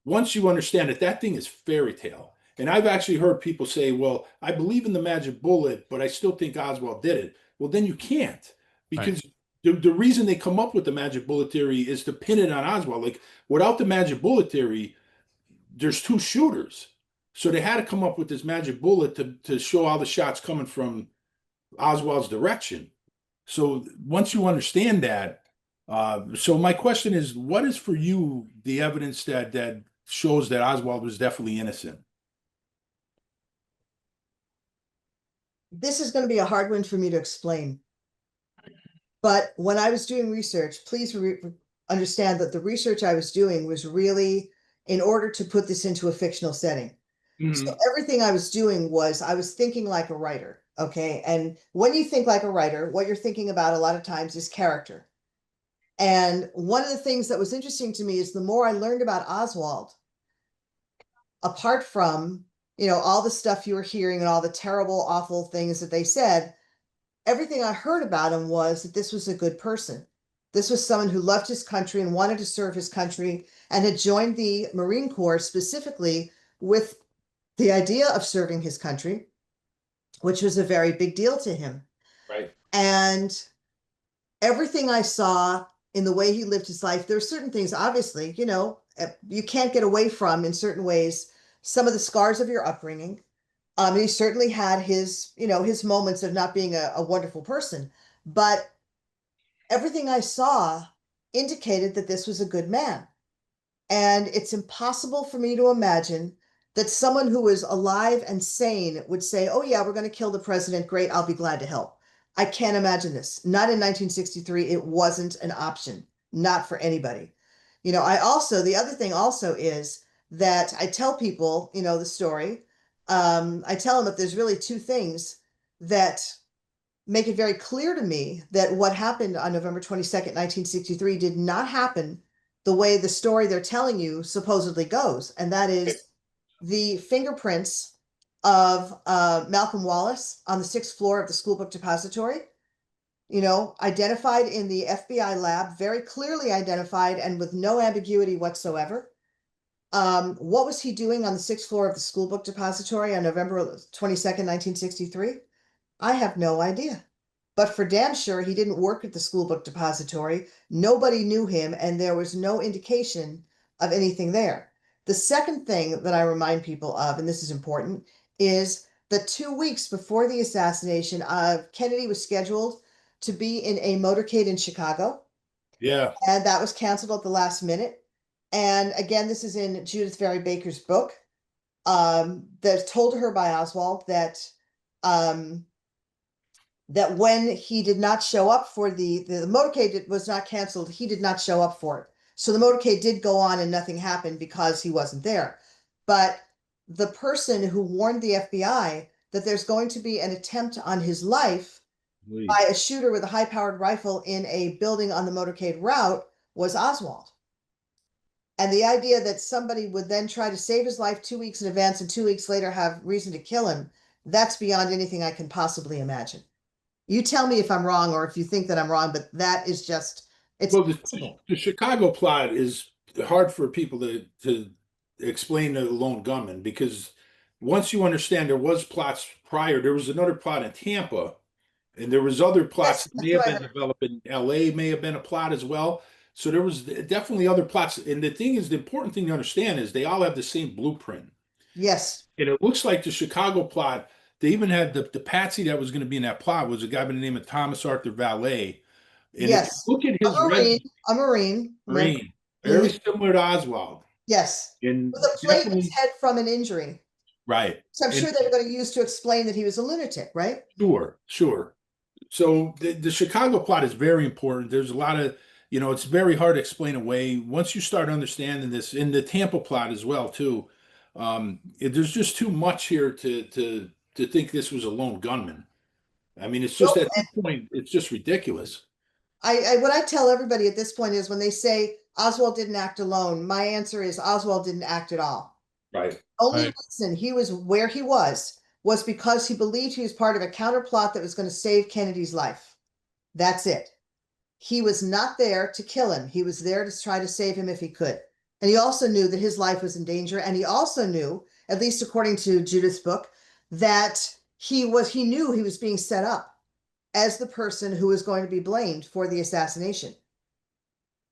Once you understand that that thing is fairy tale, and I've actually heard people say, well, I believe in the magic bullet, but I still think Oswald did it. Well, then you can't, because the reason they come up with the magic bullet theory is to pin it on Oswald. Like without the magic bullet theory, there's two shooters. So they had to come up with this magic bullet to show all the shots coming from Oswald's direction. So once you understand that, so my question is, what is for you the evidence that shows that Oswald was definitely innocent? this is going to be a hard one for me to explain. But when I was doing research, please understand that the research I was doing was really in order to put this into a fictional setting. So everything I was doing was I was thinking like a writer. Okay. And when you think like a writer, what you're thinking about a lot of times is character. And one of the things that was interesting to me is the more I learned about Oswald, apart from, you know, all the stuff you were hearing and all the terrible, awful things that they said, everything I heard about him was that this was a good person. This was someone who loved his country and wanted to serve his country and had joined the Marine Corps specifically with the idea of serving his country, which was a very big deal to him. Right. And everything I saw in the way he lived his life, there are certain things, obviously, you know, you can't get away from in certain ways, some of the scars of your upbringing. He certainly had his, you know, his moments of not being a wonderful person, but everything I saw indicated that this was a good man. And it's impossible for me to imagine that someone who is alive and sane would say, oh yeah, we're going to kill the president. Great. I'll be glad to help. I can't imagine this. Not in 1963. It wasn't an option, not for anybody. You know, the other thing also is that I tell people, you know, the story. I tell them that there's really two things that make it very clear to me that what happened on November 22nd, 1963 did not happen the way the story they're telling you supposedly goes. And that is the fingerprints of Malcolm Wallace on the 6th floor of the school book depository, you know, identified in the FBI lab, very clearly identified and with no ambiguity whatsoever. What was he doing on the 6th floor of the school book depository on November 22nd, 1963? I have no idea. But for damn sure, he didn't work at the school book depository. Nobody knew him, and there was no indication of anything there. The second thing that I remind people of, and this is important, is that 2 weeks before the assassination, Kennedy was scheduled to be in a motorcade in Chicago, Yeah. and that was canceled at the last minute. And again, this is in Judith Vary Baker's book. That's told to her by Oswald um, that when he did not show up for the motorcade was not canceled, he did not show up for it. So the motorcade did go on and nothing happened because he wasn't there. But the person who warned the FBI that there's going to be an attempt on his life by a shooter with a high-powered rifle in a building on the motorcade route was Oswald. And the idea that somebody would then try to save his life 2 weeks in advance and 2 weeks later have reason to kill him, that's beyond anything I can possibly imagine. You tell me if I'm wrong or if you think that I'm wrong, but that is just, it's Well, impossible. the Chicago plot is hard for people to explain to the lone gunman, because once you understand there was plots prior, there was another plot in Tampa, and there was other plots that may have been developed in LA, may have been a plot as well. So there was definitely other plots. And the thing is, the important thing to understand is they all have the same blueprint. Yes. And it looks like the Chicago plot, they even had the patsy that was going to be in that plot was a guy by the name of Thomas Arthur Valet. And Yes. if you look at his A Marine. very similar to Oswald. Yes. And With a plate in his head from an injury. right. So I'm sure they were going to use to explain that he was a lunatic, right? Sure. So the Chicago plot is very important. There's a lot of, it's very hard to explain away. Once you start understanding this, in the Tampa plot as well, too, there's just too much here to think this was a lone gunman. I mean, it's just at this point, it's just ridiculous. What I tell everybody at this point is when they say Oswald didn't act alone, my answer is Oswald didn't act at all. Right. Only reason he was where he was because he believed he was part of a counterplot that was going to save Kennedy's life. That's it. He was not there to kill him. He was there to try to save him if he could. And he also knew that his life was in danger. And he also knew, at least according to Judith's book, that he knew he was being set up as the person who was going to be blamed for the assassination.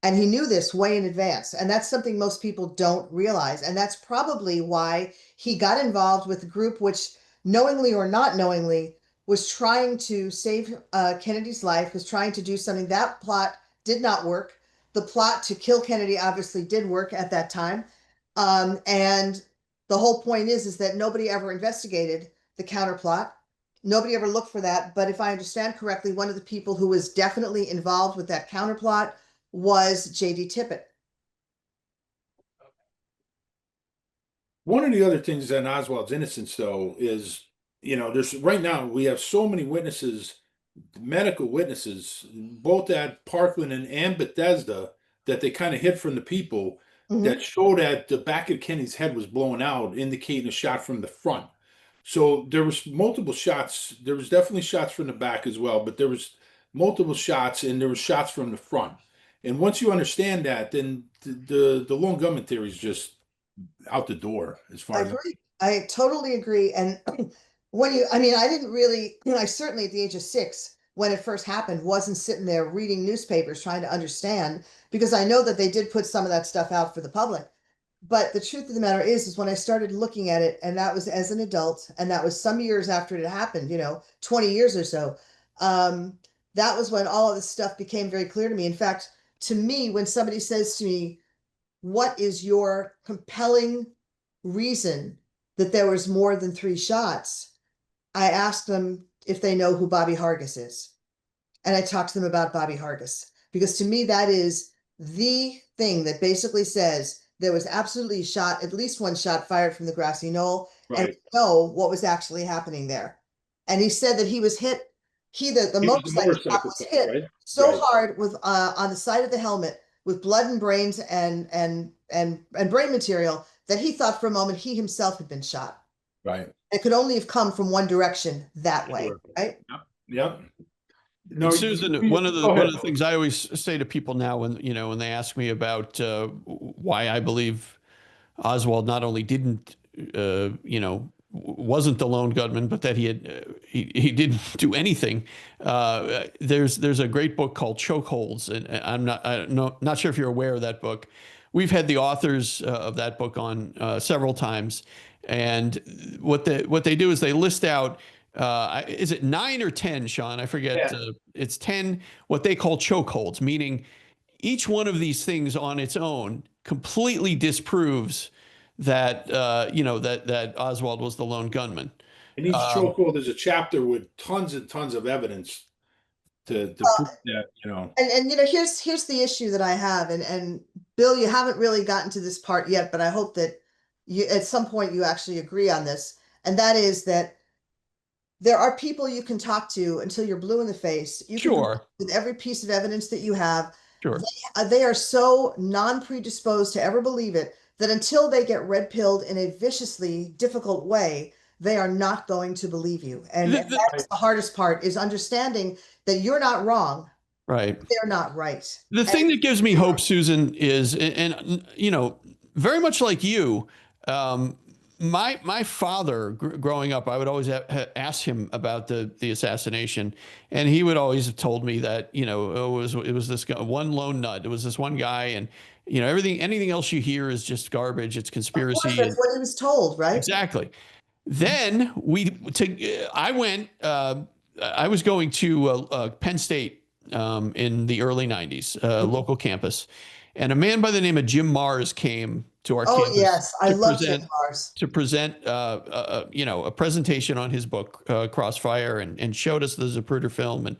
And he knew this way in advance. And that's something most people don't realize. And that's probably why he got involved with a group which, knowingly or not knowingly, was trying to save Kennedy's life, was trying to do something. That plot did not work. The plot to kill Kennedy obviously did work at that time. And the whole point is that nobody ever investigated the counterplot. Nobody ever looked for that. But if I understand correctly, one of the people who was definitely involved with that counterplot was J.D. Tippit. One of the other things in Oswald's innocence, though, is, there's right now we have so many witnesses, medical witnesses, both at Parkland and Bethesda, that they kind of hid from the people that show that the back of Kennedy's head was blown out, indicating a shot from the front. So there was multiple shots. There was definitely shots from the back as well, but there was multiple shots, and there was shots from the front. And once you understand that, then the lone gunman theory is just out the door as far as I totally agree. And I didn't really, I certainly at the age of 6, when it first happened, wasn't sitting there reading newspapers trying to understand, because I know that they did put some of that stuff out for the public. But the truth of the matter is when I started looking at it, and that was as an adult, and that was some years after it happened, 20 years or so, that was when all of this stuff became very clear to me. In fact, to me, when somebody says to me, what is your compelling reason that there was more than 3 shots? I ask them if they know who Bobby Hargis is. And I talk to them about Bobby Hargis, because to me, that is the thing that basically says there was absolutely at least one shot fired from the grassy knoll, and we know what was actually happening there. And he said that he was hit. The motorcycle was hit so hard with on the side of the helmet with blood and brains and brain material that he thought for a moment he himself had been shot. Right. It could only have come from one direction that way. Right. Yep. No, Susan, one of the things I always say to people now when they ask me about why I believe Oswald not only didn't wasn't the lone gunman, but that he didn't do anything. There's a great book called Chokeholds, and I'm not sure if you're aware of that book. We've had the authors of that book on several times, and what they do is they list out is it 9 or 10, Sean? I forget. Yeah. It's 10, what they call chokeholds, meaning each one of these things on its own completely disproves that, that Oswald was the lone gunman. And each Um, chokehold is a chapter with tons and tons of evidence to prove that, And here's the issue that I have, and Bill, you haven't really gotten to this part yet, but I hope that you at some point you actually agree on this, and that is that there are people you can talk to until you're blue in the face. You can sure, with every piece of evidence that you have. sure. They are so non-predisposed to ever believe it that until they get red-pilled in a viciously difficult way, they are not going to believe you. And The- the- that's the hardest part, is understanding that you're not wrong, right. they're not right. The thing that gives me hope, Susan, is, and very much like you, my father growing up, I would always ask him about the assassination, and he would always have told me that it was this guy, one lone nut. It was this one guy, and anything else you hear is just garbage. It's Of course, conspiracy. that's what he was told, right? Exactly. Then I was going to Penn State in the early 90s, local campus. And a man by the name of Jim Mars came to our Oh campus yes, I to love present Jim Mars. a presentation on his book, Crossfire, and showed us the Zapruder film and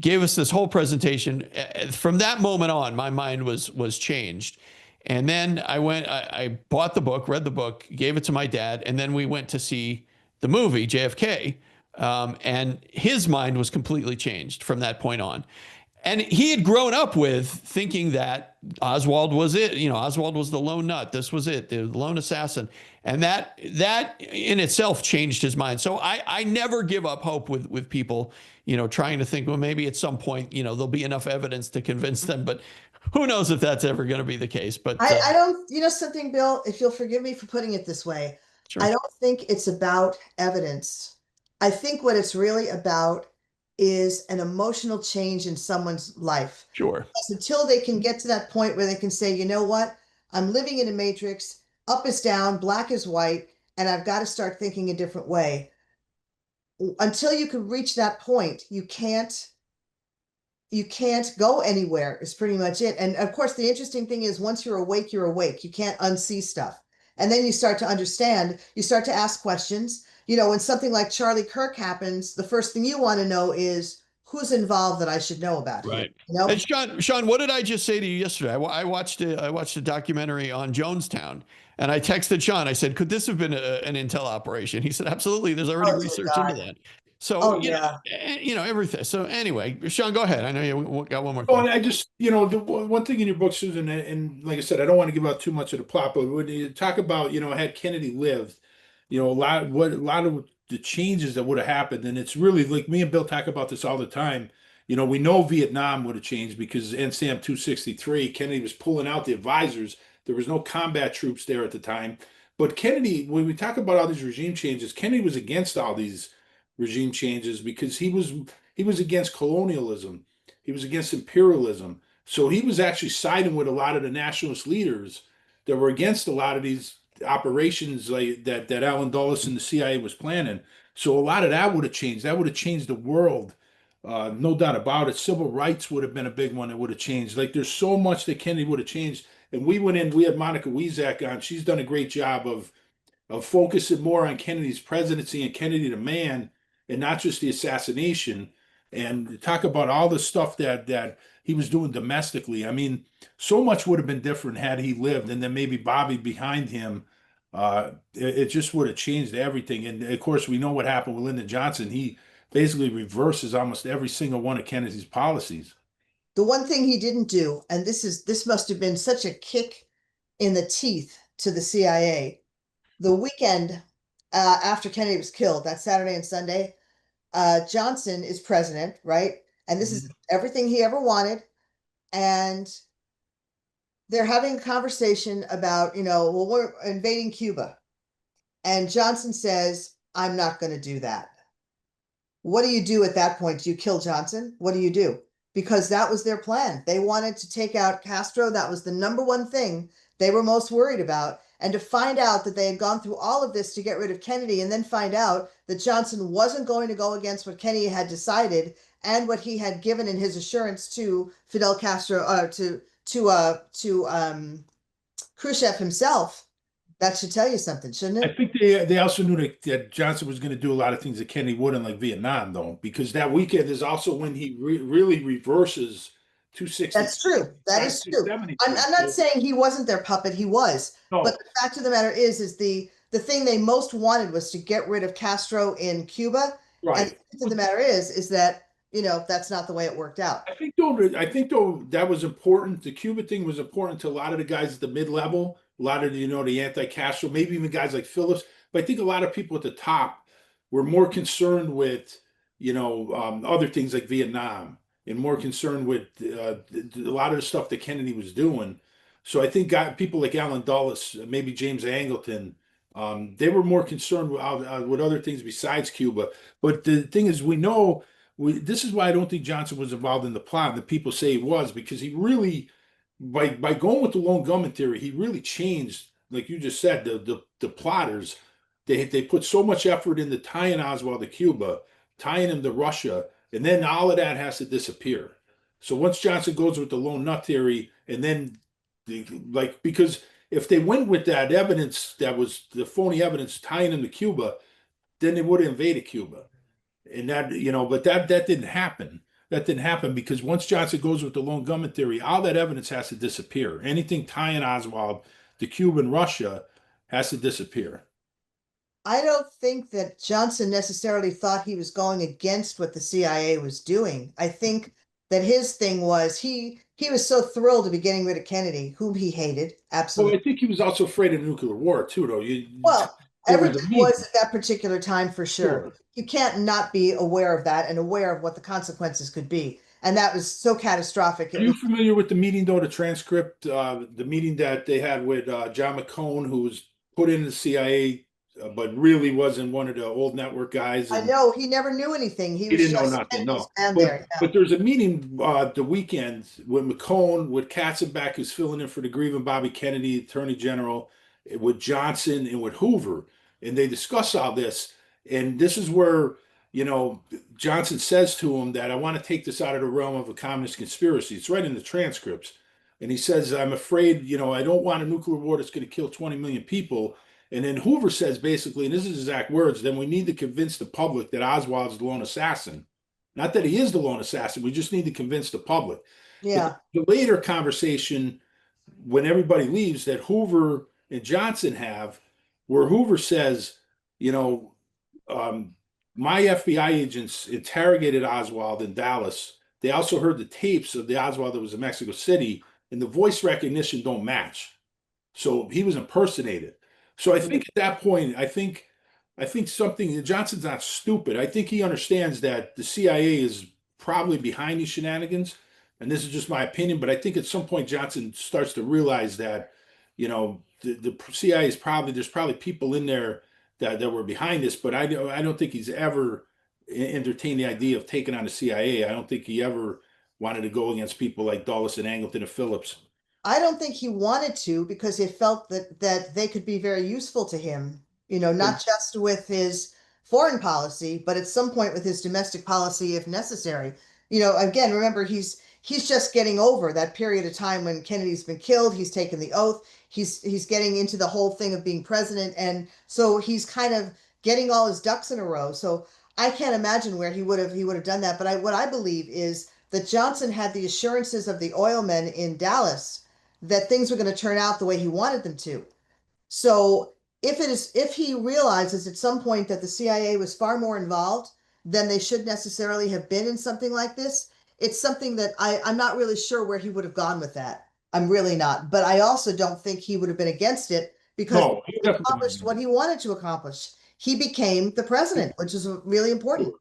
gave us this whole presentation. From that moment on, my mind was changed. And then I bought the book, read the book, gave it to my dad, and then we went to see the movie JFK. And his mind was completely changed from that point on. And he had grown up with thinking that Oswald was it. Oswald was the lone nut. This was it, the lone assassin. And that in itself changed his mind. So I never give up hope with people, trying to think, well, maybe at some point, there'll be enough evidence to convince them. But who knows if that's ever going to be the case. But I don't, something, Bill, if you'll forgive me for putting it this way, sure. I don't think it's about evidence. I think what it's really about is an emotional change in someone's life. Sure. Because until they can get to that point where they can say, you know what, I'm living in a matrix, up is down, black is white, and I've got to start thinking a different way. Until you can reach that point, you can't go anywhere is pretty much it. And of course, the interesting thing is once you're awake, you're awake. You can't unsee stuff. And then you start to understand, you start to ask questions. When something like Charlie Kirk happens, the first thing you want to know is who's involved that I should know about. Right. Here, And Sean, what did I just say to you yesterday? I watched a documentary on Jonestown, and I texted Sean. I said, "Could this have been an intel operation?" He said, "Absolutely. There's already research into that." So everything. So anyway, Sean, go ahead. I know you got one more Oh, thing. and I just, the one thing in your book, Susan, and like I said, I don't want to give out too much of the plot, but when you talk about, had Kennedy lived, a lot of the changes that would have happened, and it's really like me and Bill talk about this all the time. We know Vietnam would have changed because NSAM 263, Kennedy was pulling out the advisors. There was no combat troops there at the time. But Kennedy, when we talk about all these regime changes, Kennedy was against all these regime changes because he was against colonialism. He was against imperialism. So he was actually siding with a lot of the nationalist leaders that were against a lot of these operations like that Allen Dulles and the CIA was planning. So a lot of that would have changed. That would have changed the world. No doubt about it. Civil rights would have been a big one that would have changed. Like there's so much that Kennedy would have changed. And we had Monica Wiesack on. She's done a great job of focusing more on Kennedy's presidency and Kennedy the man, and not just the assassination. And talk about all the stuff that he was doing domestically. I mean, so much would have been different had he lived, and then maybe Bobby behind him. It just would have changed everything. And of course, we know what happened with Lyndon Johnson. He basically reverses almost every single one of Kennedy's policies. the one thing he didn't do, and this must have been such a kick in the teeth to the CIA, the weekend after Kennedy was killed, that Saturday and Sunday, Johnson is president, right? And this is everything he ever wanted. And they're having a conversation about, well, we're invading Cuba. And Johnson says, I'm not going to do that. What do you do at that point? Do you kill Johnson? What do you do? Because that was their plan. They wanted to take out Castro. That was the number one thing they were most worried about. And to find out that they had gone through all of this to get rid of Kennedy, and then find out that Johnson wasn't going to go against what Kennedy had decided and what he had given in his assurance to Fidel Castro, to Khrushchev himself, that should tell you something, shouldn't I it? think they also knew that Johnson was going to do a lot of things that Kennedy wouldn't, like Vietnam, though, because that weekend is also when he really reverses 260, That's true. That is true. 273. I'm not saying he wasn't their puppet. He was. But No, the fact of the matter is the thing they most wanted was to get rid of Castro in Cuba. And the right. fact of the matter is that, that's not the way it worked out. I think though that was important. The Cuba thing was important to a lot of the guys at the mid-level, a lot of the anti-Castro, maybe even guys like Phillips. But I think a lot of people at the top were more concerned with other things like Vietnam and more concerned with a lot of the stuff that Kennedy was doing. So I think people like Alan Dulles, maybe James Angleton, they were more concerned with other things besides Cuba. But the thing is, this is why I don't think Johnson was involved in the plot. And the people say he was, because he really, by going with the lone gunman theory, he really changed, like you just said, the plotters. They put so much effort into tying Oswald to Cuba, tying him to Russia, and then all of that has to disappear. So once Johnson goes with the lone nut theory, and then because if they went with that evidence that was the phony evidence tying him to Cuba, then they would have invaded Cuba. And but that didn't happen. That didn't happen because once Johnson goes with the lone gunman theory, all that evidence has to disappear. Anything tying Oswald to Cuba and Russia has to disappear. I don't think that Johnson necessarily thought he was going against what the CIA was doing. I think that his thing was he was so thrilled to be getting rid of Kennedy, whom he hated, Well, absolutely. I think he was also afraid of nuclear war too, though. Well, There was a everybody was meeting. at that particular time for sure. Sure. You can't not be aware of that and aware of what the consequences could be. And that was so catastrophic. Are It you was, familiar with the meeting, though, the transcript, the meeting that they had with John McCone, who was put in the CIA, but really wasn't one of the old network guys, I and know he never knew anything. He he was didn't know just nothing, Kennedy's no. man But there. Yeah. but there's a meeting the weekend with McCone, with Katzenbach, who's filling in for the grieving Bobby Kennedy, Attorney General, with Johnson and with Hoover, and they discuss all this. And this is where you know Johnson says to him that I want to take this out of the realm of a communist conspiracy. It's right in the transcripts. And he says, I'm afraid, I don't want a nuclear war that's going to kill 20 million people. And then Hoover says basically, and this is his exact words, then we need to convince the public that Oswald's the lone assassin. Not that he is the lone assassin, we just need to convince the public. But Yeah. the later conversation, when everybody leaves, that Hoover and Johnson have, where Hoover says, you know, um, my FBI agents interrogated Oswald in Dallas. They also heard the tapes of the Oswald that was in Mexico City, and the voice recognition don't match. So he was impersonated. So I think at that point, I think something Johnson's not stupid. I think he understands that the CIA is probably behind these shenanigans. And this is just my opinion, but I think at some point Johnson starts to realize that, the CIA is there's probably people in there that were behind this, but I don't think he's ever entertained the idea of taking on the CIA. I don't think he ever wanted to go against people like Dulles and Angleton and Phillips. I don't think he wanted to because he felt that they could be very useful to him, not just with his foreign policy, but at some point with his domestic policy if necessary. Again, remember he's just getting over that period of time when Kennedy's been killed, he's taken the oath, he's getting into the whole thing of being president, and so he's kind of getting all his ducks in a row. So I can't imagine where he would have done that. But what I believe is that Johnson had the assurances of the oil men in Dallas that things were going to turn out the way he wanted them to. So if he realizes at some point that the CIA was far more involved than they should necessarily have been in something like this, it's something that I'm not really sure where he would have gone with that. I'm really not. But I also don't think he would have been against it because No, he he definitely accomplished what he wanted to accomplish. He became the president, which is really important.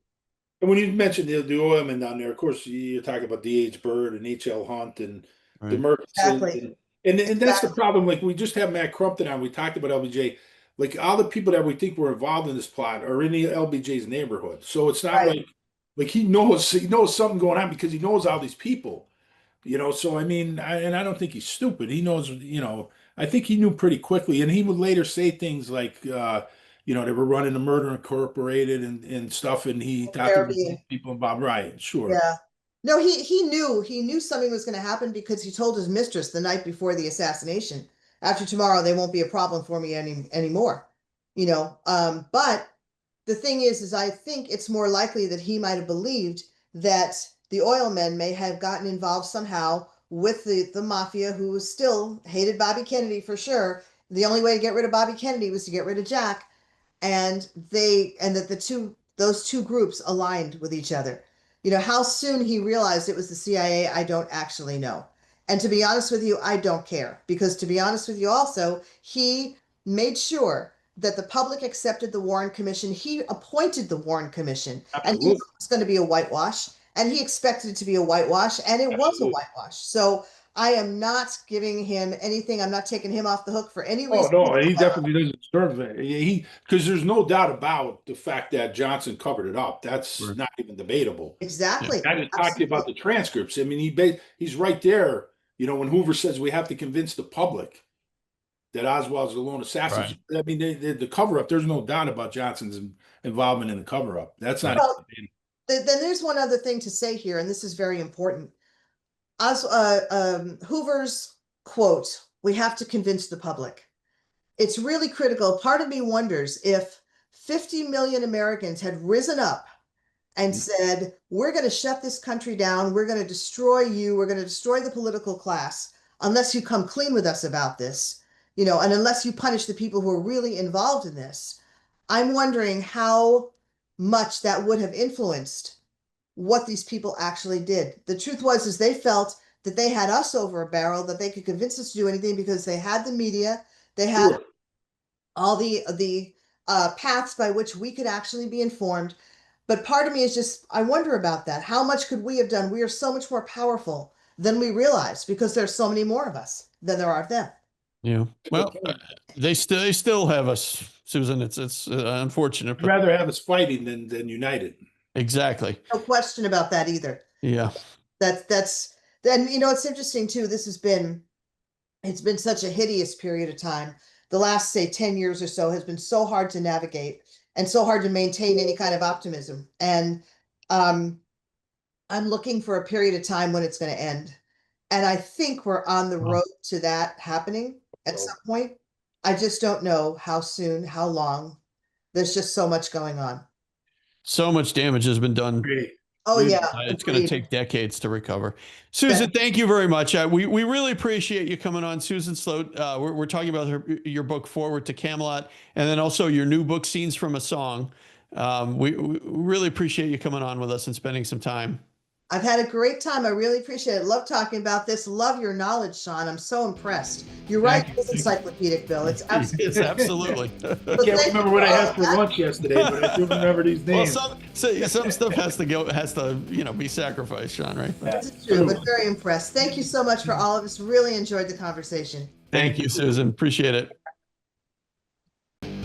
And when you mentioned the oilmen down there, of course, you're talking about D.H. Byrd and H.L. Hunt and the Right. Murchisons. Exactly. And that's the Exactly. problem. Like, we just have Matt Crumpton on. We talked about LBJ. Like, all the people that we think were involved in this plot are in the LBJ's neighborhood. So it's not Right. like he knows something going on because he knows all these people. So I mean, and I don't think he's stupid. He knows. I think he knew pretty quickly, and he would later say things like, they were running a Murder Incorporated and stuff, and he thought there were Caribbean. people involved. Right, sure. Yeah. No, he knew something was going to happen because he told his mistress the night before the assassination, after tomorrow they won't be a problem for me anymore. But the thing is I think it's more likely that he might have believed that the oil men may have gotten involved somehow with the mafia, who still hated Bobby Kennedy for sure. The only way to get rid of Bobby Kennedy was to get rid of Jack, and that those two groups aligned with each other. How soon he realized it was the CIA, I don't actually know. And to be honest with you, I don't care, because to be honest with you also, he made sure that the public accepted the Warren Commission. He appointed the Warren Commission, and he knew it was going to be a whitewash, and he expected it to be a whitewash, and it was a whitewash. So I am not giving him anything. I'm not taking him off the hook for any reason. Oh, no, he definitely doesn't deserve it. Because there's no doubt about the fact that Johnson covered it up. That's not even debatable. Exactly. I just talked to you about the transcripts. I mean, he's right there. When Hoover says we have to convince the public that Oswald's the lone assassin. Right. I mean, the cover up. There's no doubt about Johnson's involvement in the cover up. That's not. Well, then there's one other thing to say here, and this is very important. Hoover's quote, "We have to convince the public." It's really critical. Part of me wonders if 50 million Americans had risen up and said, we're going to shut this country down. We're going to destroy you. We're going to destroy the political class unless you come clean with us about this, and unless you punish the people who are really involved in this. I'm wondering how much that would have influenced what these people actually did. The truth is they felt that they had us over a barrel, that they could convince us to do anything because they had the media, they had all the paths by which we could actually be informed. But part of me is just, I wonder about that. How much could we have done? We are so much more powerful than we realize because there's so many more of us than there are of them. Yeah. Well, they still have us, Susan. It's unfortunate. I'd rather have us fighting than united. Exactly. No question about that either. Yeah. That's then, it's interesting too. It's been such a hideous period of time. The last, say, 10 years or so has been so hard to navigate and so hard to maintain any kind of optimism. And I'm looking for a period of time when it's going to end. And I think we're on the road to that happening at some point. I just don't know how soon, how long. There's just so much going on. So much damage has been done. Oh, yeah. It's going to take decades to recover. Susan, thank you very much. We really appreciate you coming on. Susan Sloate, we're talking about your book, Forward to Camelot, and then also your new book, Scenes from a Song. We really appreciate you coming on with us and spending some time. I've had a great time. I really appreciate it. Love talking about this. Love your knowledge, Sean. I'm so impressed. You're right. It's encyclopedic, Bill. It's absolutely. It's absolutely. I can't remember what I had for lunch yesterday, but I do remember these names. Well, some stuff has to be sacrificed, Sean, right? That's true, but very impressed. Thank you so much for all of us. Really enjoyed the conversation. Thank you, Susan. Appreciate it.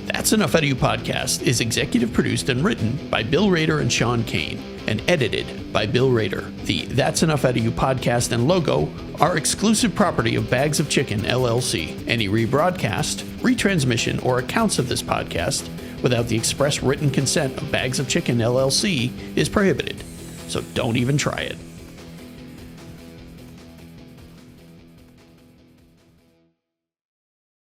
That's Enough Out of You podcast is executive produced and written by Bill Rader and Sean Kane and edited by Bill Rader. The That's Enough Out of You podcast and logo are exclusive property of Bags of Chicken, LLC. Any rebroadcast, retransmission, or accounts of this podcast without the express written consent of Bags of Chicken, LLC is prohibited. So don't even try it.